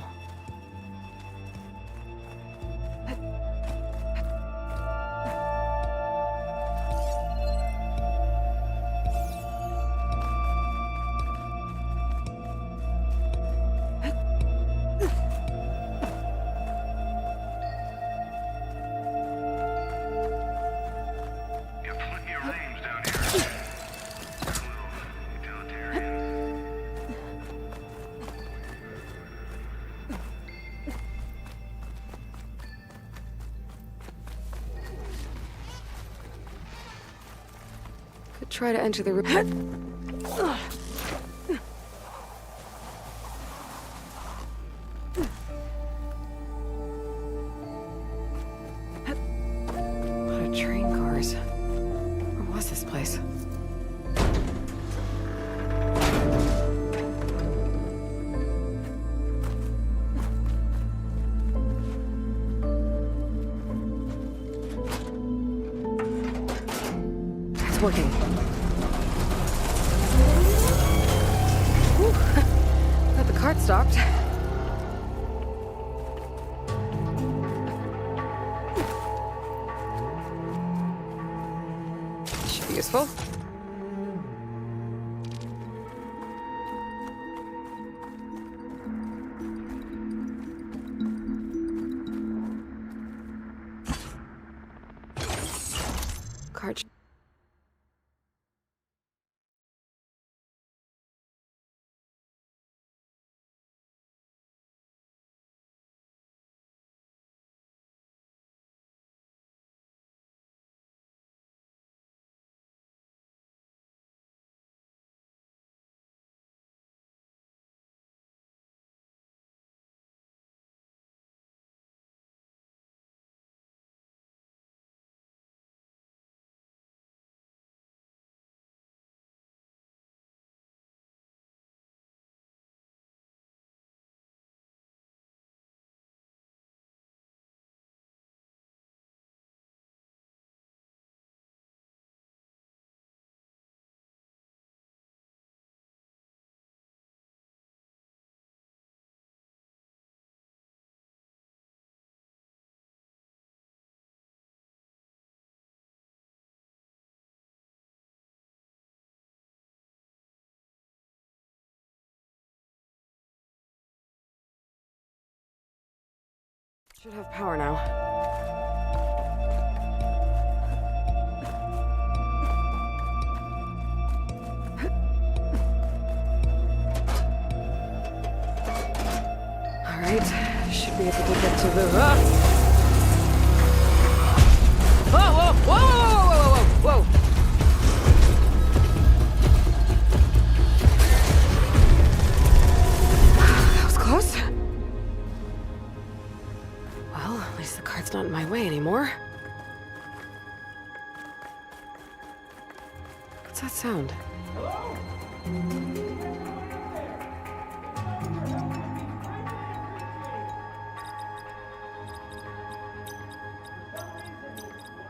try to enter the room. What a train cars. Where was this place? It's working. Whew. Glad the cart stopped. Should be useful. Cart. Should have power now. All right, should be able to get to the. Whoa! Whoa! Whoa! Whoa! Whoa! Whoa! That was close. Well, at least the cart's not in my way anymore. What's that sound?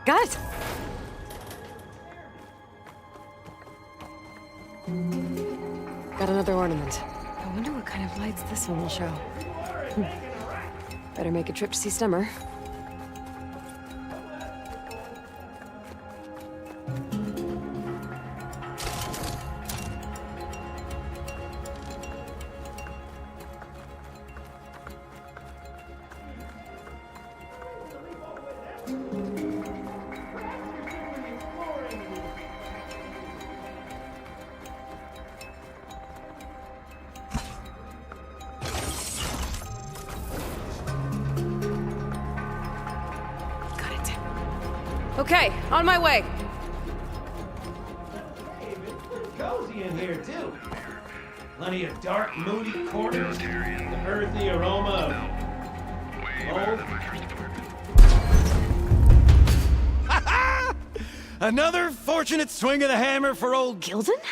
Got it! Got another ornament. I wonder what kind of lights this one will show. Better make a trip to see Stemmer. Okay, on my way. Cozy in here, too. Plenty of dark, moody corners, the earthy aroma of mold. Another fortunate swing of the hammer for old Gildan?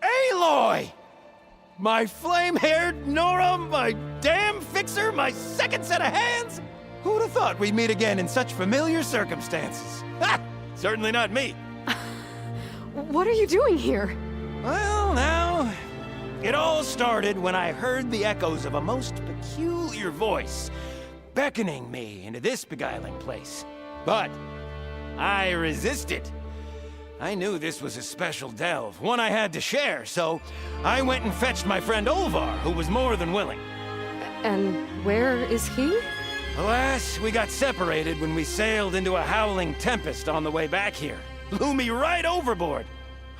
Aloy! My flame-haired Nora, my damn fixer, my second set of hands! Who'd have thought we'd meet again in such familiar circumstances? Ha! Certainly not me. What are you doing here? Well, now, it all started when I heard the echoes of a most peculiar voice beckoning me into this beguiling place. But I resisted. I knew this was a special delve, one I had to share, so I went and fetched my friend Olvar, who was more than willing. And where is he? Alas, we got separated when we sailed into a howling tempest on the way back here. Blew me right overboard.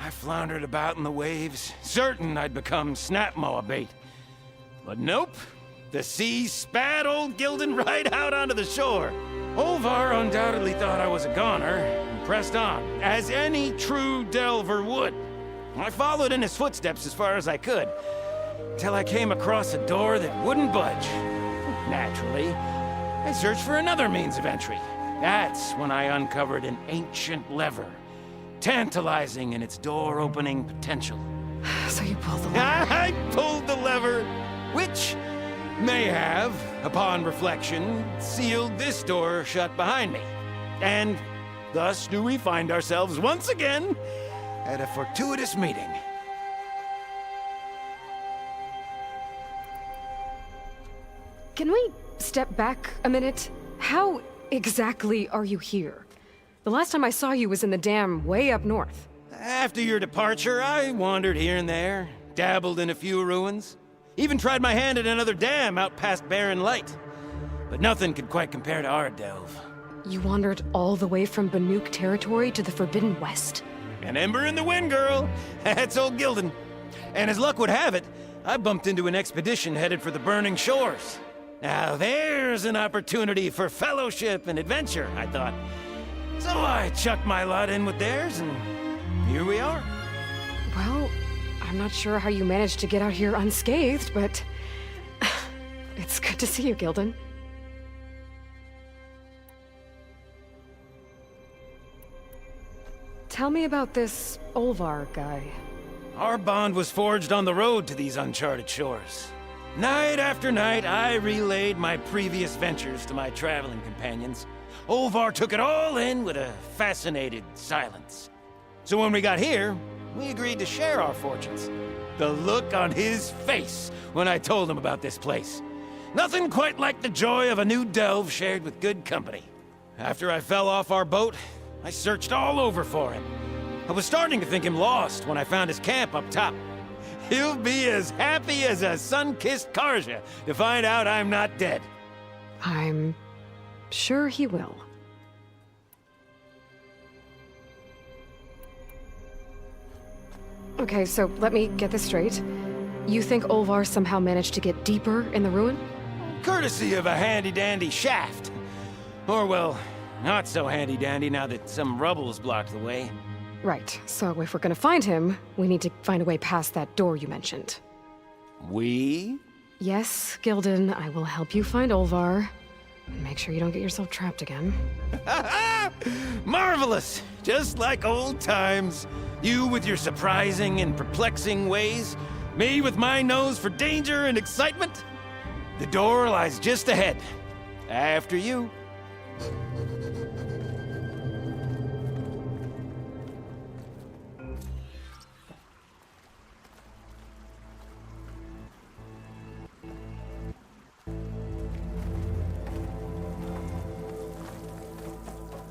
I floundered about in the waves, certain I'd become snapmaw bait. But nope, the sea spat old Gildan right out onto the shore. Olvar undoubtedly thought I was a goner, and pressed on, as any true delver would. I followed in his footsteps as far as I could, till I came across a door that wouldn't budge. Naturally, I searched for another means of entry. That's when I uncovered an ancient lever, tantalizing in its door-opening potential. So you pulled the lever. I pulled the lever, which may have, upon reflection, sealed this door shut behind me. And thus do we find ourselves once again at a fortuitous meeting. Can we step back a minute? How exactly are you here? The last time I saw you was in the dam way up north. After your departure, I wandered here and there, dabbled in a few ruins, even tried my hand at another dam out past Barren Light. But nothing could quite compare to our delve. You wandered all the way from Banuk territory to the Forbidden West? An ember in the wind, girl. That's old Gildan. And as luck would have it, I bumped into an expedition headed for the Burning Shores. Now there's an opportunity for fellowship and adventure, I thought. So I chucked my lot in with theirs, and here we are. Well, I'm not sure how you managed to get out here unscathed, but it's good to see you, Gildan. Tell me about this Olvar guy. Our bond was forged on the road to these uncharted shores. Night after night, I relayed my previous ventures to my traveling companions. Olvar took it all in with a fascinated silence. So when we got here, we agreed to share our fortunes. The look on his face when I told him about this place. Nothing quite like the joy of a new delve shared with good company. After I fell off our boat, I searched all over for him. I was starting to think him lost when I found his camp up top. He'll be as happy as a sun-kissed Karja to find out I'm not dead. I'm sure he will. Okay, so let me get this straight. You think Olvar somehow managed to get deeper in the ruin? Courtesy of a handy-dandy shaft. Or, well, not so handy-dandy now that some rubble's blocked the way. Right, so if we're gonna find him, we need to find a way past that door you mentioned. We? Yes, Gildan, I will help you find Olvar. Make sure you don't get yourself trapped again. Marvelous! Just like old times. You with your surprising and perplexing ways. Me with my nose for danger and excitement. The door lies just ahead. After you.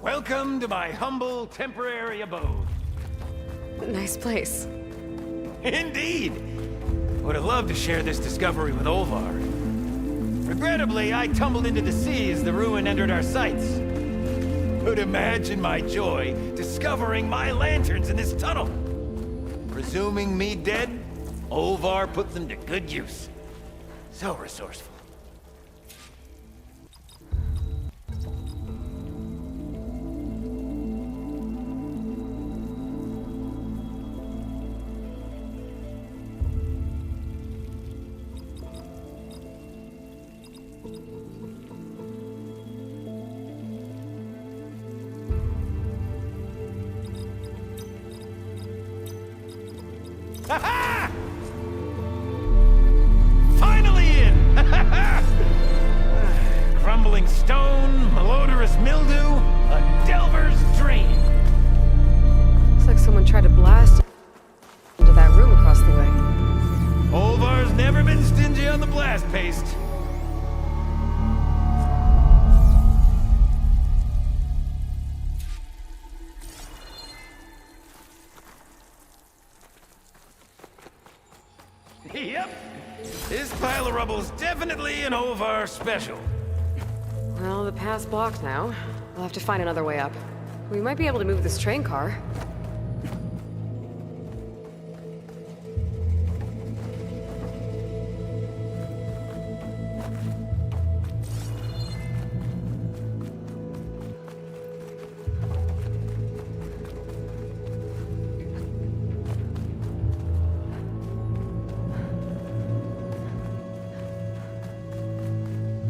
Welcome to my humble, temporary abode. Nice place. Indeed! Would have loved to share this discovery with Olvar. Regrettably, I tumbled into the sea as the ruin entered our sights. Could imagine my joy discovering my lanterns in this tunnel. Presuming me dead, Olvar put them to good use. So resourceful. Ha-ha! Finally in! Crumbling stone, malodorous mildew, a delver's dream. Looks like someone tried to blast into that room across the way. Olvar's never been stingy on the blast paste. Yep. This pile of rubble's definitely an Olvar special. Well, the path's blocked now. We'll have to find another way up. We might be able to move this train car.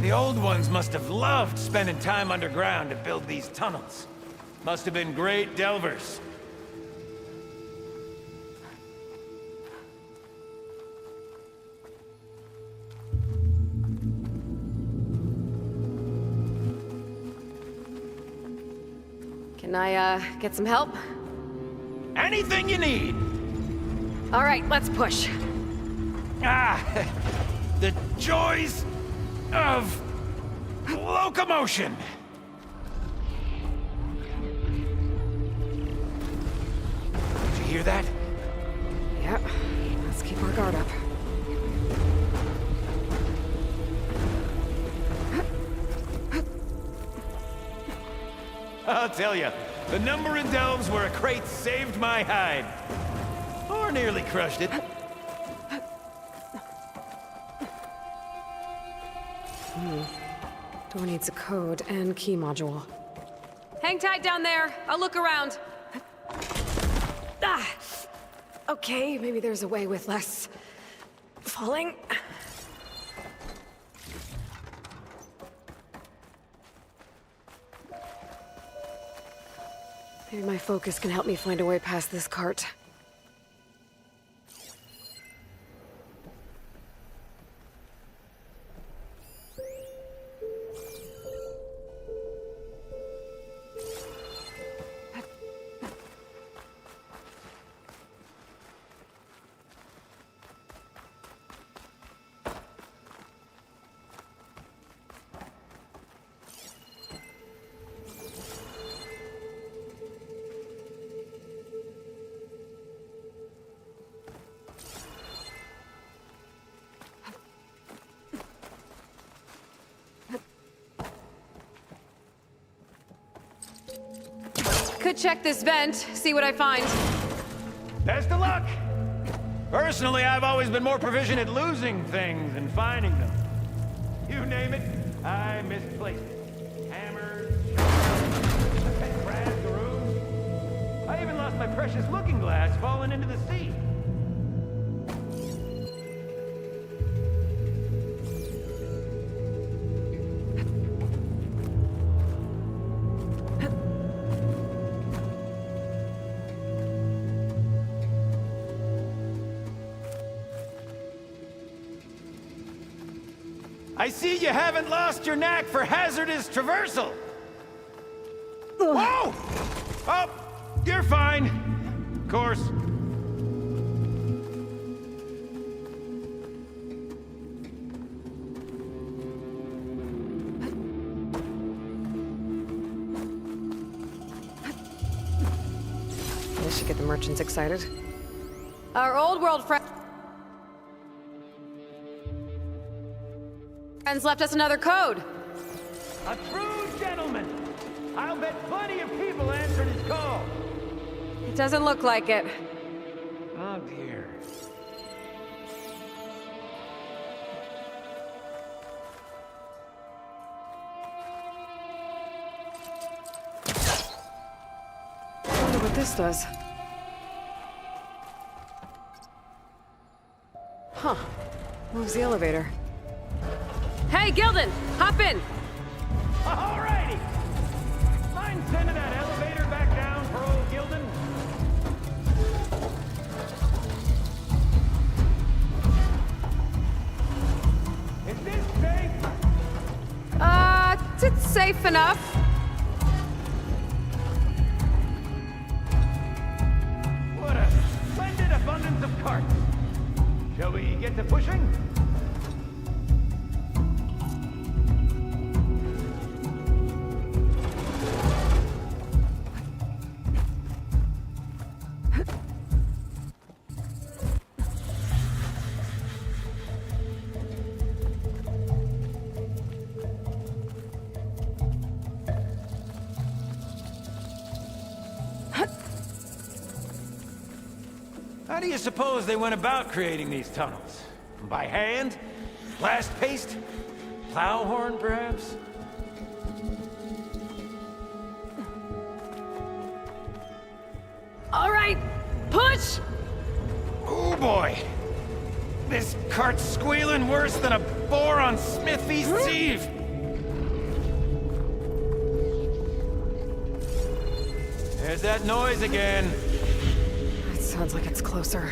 The old ones must have loved spending time underground to build these tunnels. Must have been great delvers. Can I, get some help? Anything you need! All right, let's push. Ah, the joys of locomotion! Did you hear that? Yep. Let's keep our guard up. I'll tell you, the number of delves where a crate saved my hide. Or nearly crushed it. Door needs a code and key module. Hang tight down there. I'll look around. Ah! Okay, maybe there's a way with less falling. Maybe my focus can help me find a way past this cart. Could check this vent, see what I find. Best of luck! Personally, I've always been more proficient at losing things than finding them. You name it, I misplaced it. Hammers, shovels, crabs, rooms. I even lost my precious looking glass falling into the sea. I see you haven't lost your knack for hazardous traversal. Whoa! Oh, you're fine. Of course. This should get the merchants excited. Our old world friends left us another code. A true gentleman. I'll bet plenty of people answered his call. It doesn't look like it. Oh dear. I wonder what this does. Huh. Moves the elevator. Hey, Gildan! Hop in! Alrighty! Mind sending that elevator back down for old Gildan? Is this safe? It's safe enough. What a splendid abundance of carts. Shall we get to pushing? How do you suppose they went about creating these tunnels? By hand? Blast paste? Plow horn, perhaps? All right, push! Oh boy! This cart's squealing worse than a boar on Smithfeast's Eve! There's that noise again. It sounds like it's closer.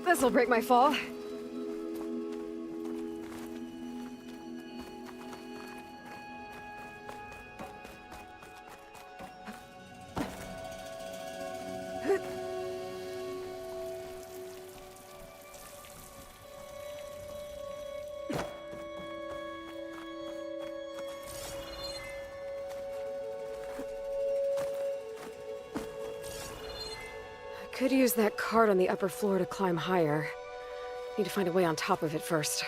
This'll break my fall. Could use that cart on the upper floor to climb higher. Need to find a way on top of it first.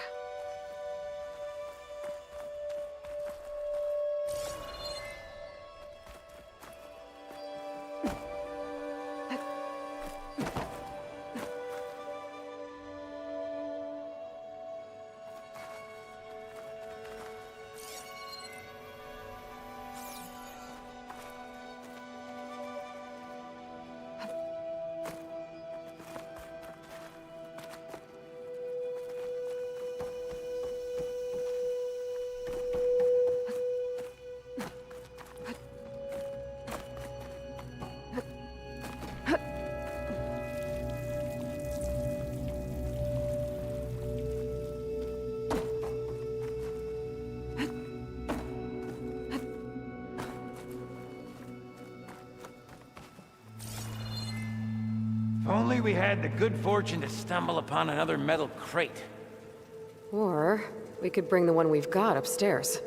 If only we had the good fortune to stumble upon another metal crate. Or we could bring the one we've got upstairs.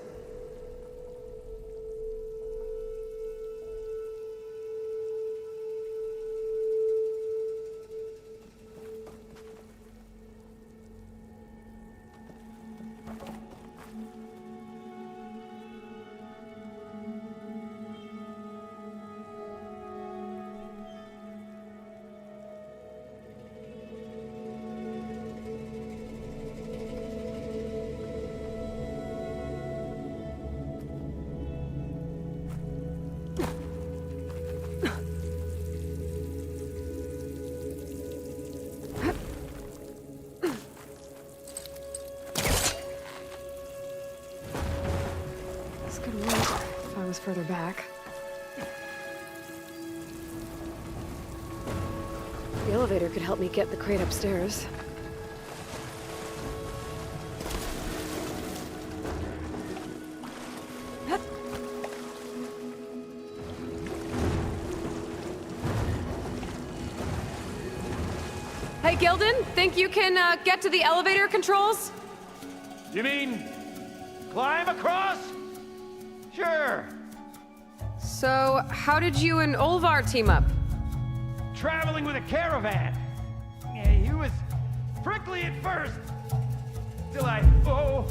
Further back. The elevator could help me get the crate upstairs. Hey, Gildan, think you can get to the elevator controls? You mean climb across? Sure. So, how did you and Olvar team up? Traveling with a caravan. Yeah, he was prickly at first. Till I... Oh!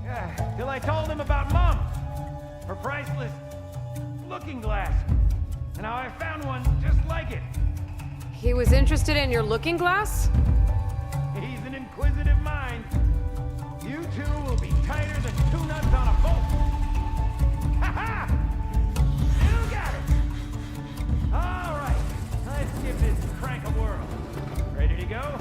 Yeah, till I told him about Mom. Her priceless looking glass. And how I found one just like it. He was interested in your looking glass? He's an inquisitive mind. You two will be tighter than two nuts on a bolt. Ha-ha! You got it! All right, let's give this crank a whirl. Ready to go?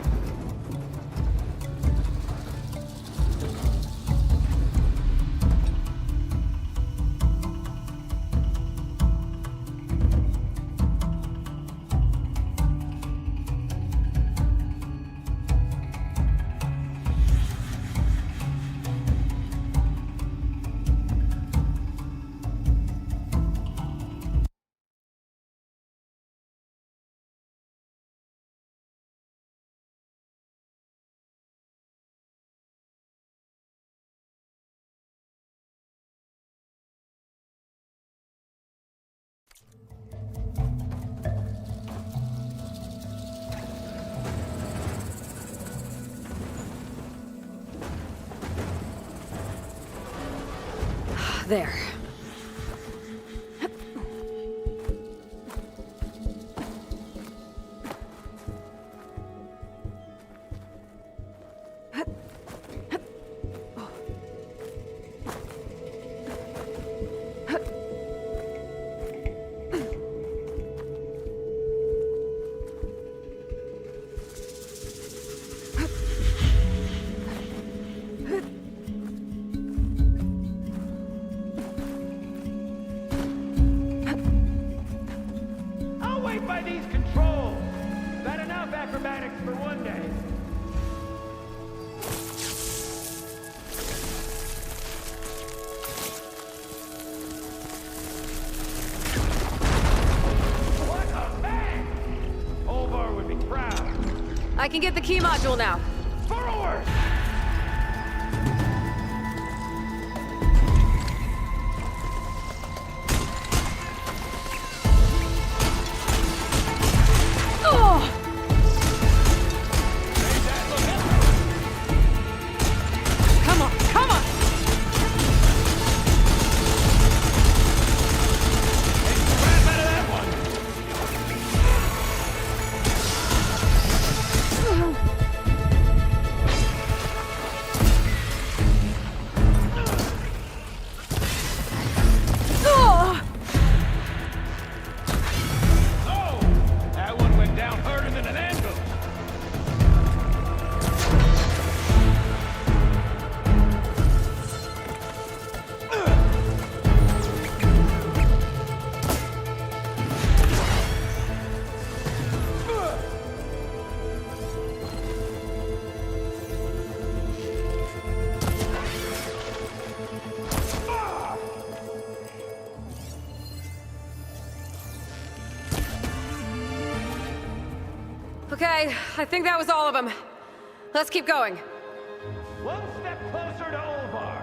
There. acrobatics for one day. What a man! Olvar would be proud. I can get the key module now. Forward! Come on, come on! Crap out of that one! Oh! That one went down harder than an anvil! Okay, I think that was all of them. Let's keep going. One step closer to Olvar!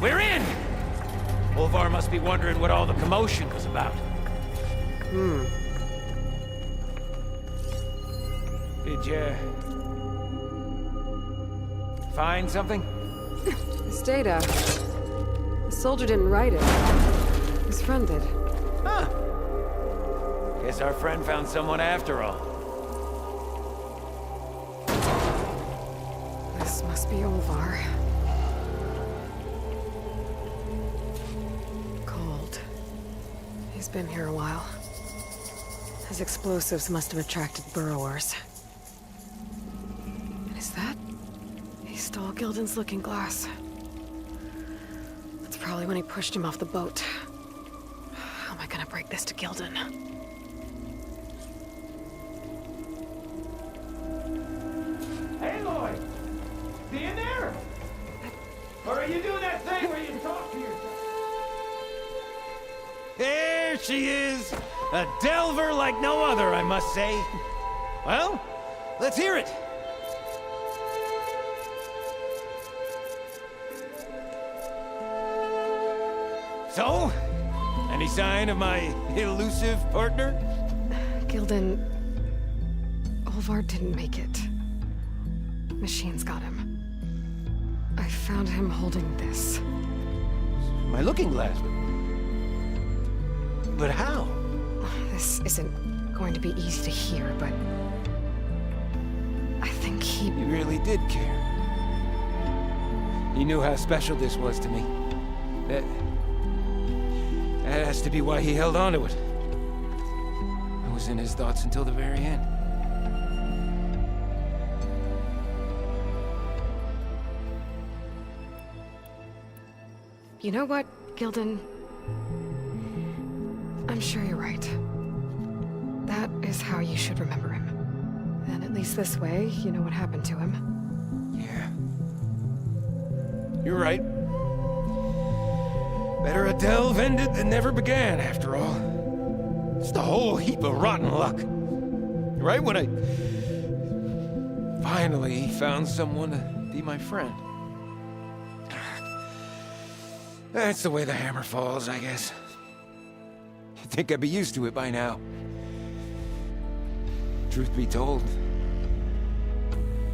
We're in! Olvar must be wondering what all the commotion was about. Did you find something? This data. The soldier didn't write it. His friend did. Huh. Guess our friend found someone after all. This must be Olvar. Cold. He's been here a while. His explosives must have attracted burrowers. And is that? He stole Gildan's looking glass. That's probably when he pushed him off the boat. How am I gonna break this to Gildan? Hey, Lloyd! See you there? Or are you doing that thing where you talk to yourself? There she is! A delver like no other, I must say. Well, let's hear it. So, any sign of my elusive partner? Gildan... Olvar didn't make it. Machines got him. I found him holding this. My looking glass. But how? This isn't going to be easy to hear, but... I think he... He really did care. He knew how special this was to me. That has to be why he held on to it. I was in his thoughts until the very end. You know what, Gildan? I'm sure you're right. That is how you should remember him. And at least this way, you know what happened to him. Yeah. You're right. Better a delve ended than never began, after all. Just a whole heap of rotten luck. Right when I finally found someone to be my friend. That's the way the hammer falls, I guess. You'd think I'd be used to it by now. Truth be told,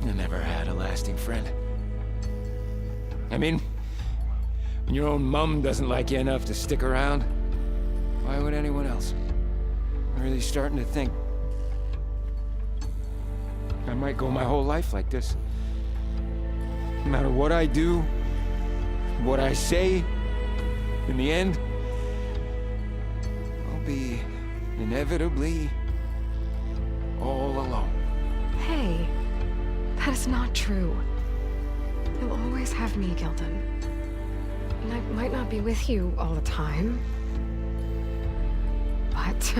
I never had a lasting friend. I mean, when your own mum doesn't like you enough to stick around, why would anyone else? I'm really starting to think I might go my whole life like this. No matter what I do, what I say, in the end, I'll be inevitably all alone. Hey, that is not true. You'll always have me, Gildan. And I might not be with you all the time, but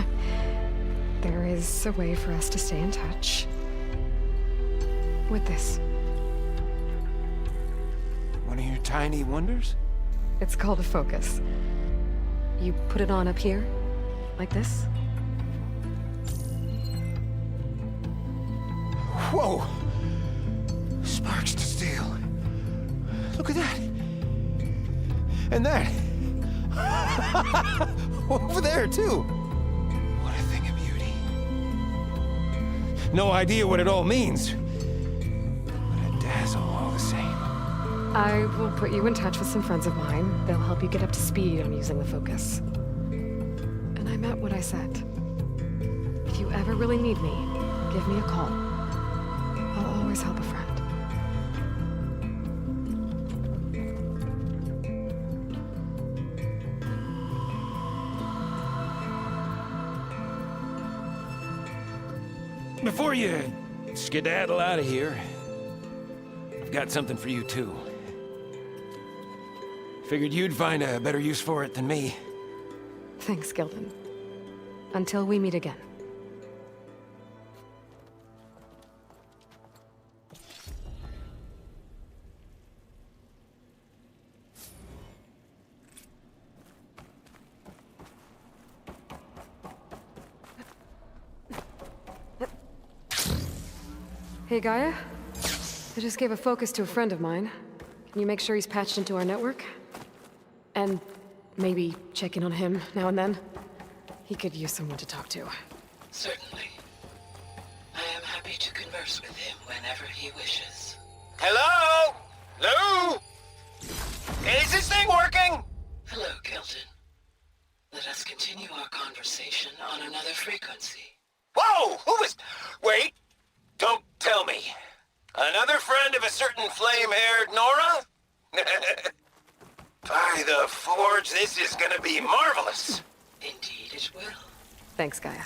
there is a way for us to stay in touch. With this. One of your tiny wonders? It's called a focus. You put it on up here, like this. Whoa! Sparks to steel. Look at that! And that! Over there, too! What a thing of beauty. No idea what it all means. But a dazzle all the same. I will put you in touch with some friends of mine. They'll help you get up to speed on using the focus. And I meant what I said. If you ever really need me, give me a call. I'll always help a friend. Before you skedaddle out of here, I've got something for you, too. Figured you'd find a better use for it than me. Thanks, Gildan. Until we meet again. Hey, Gaia. I just gave a focus to a friend of mine. Can you make sure he's patched into our network? And maybe check in on him now and then? He could use someone to talk to. Certainly. I am happy to converse with him whenever he wishes. Hello? Lou? Is this thing working? Hello, Gildan. Let us continue our conversation on another frequency. Whoa! Who was... Wait! Don't tell me. Another friend of a certain flame-haired Nora? By the Forge, this is gonna be marvelous. Indeed it will. Thanks, Gaia.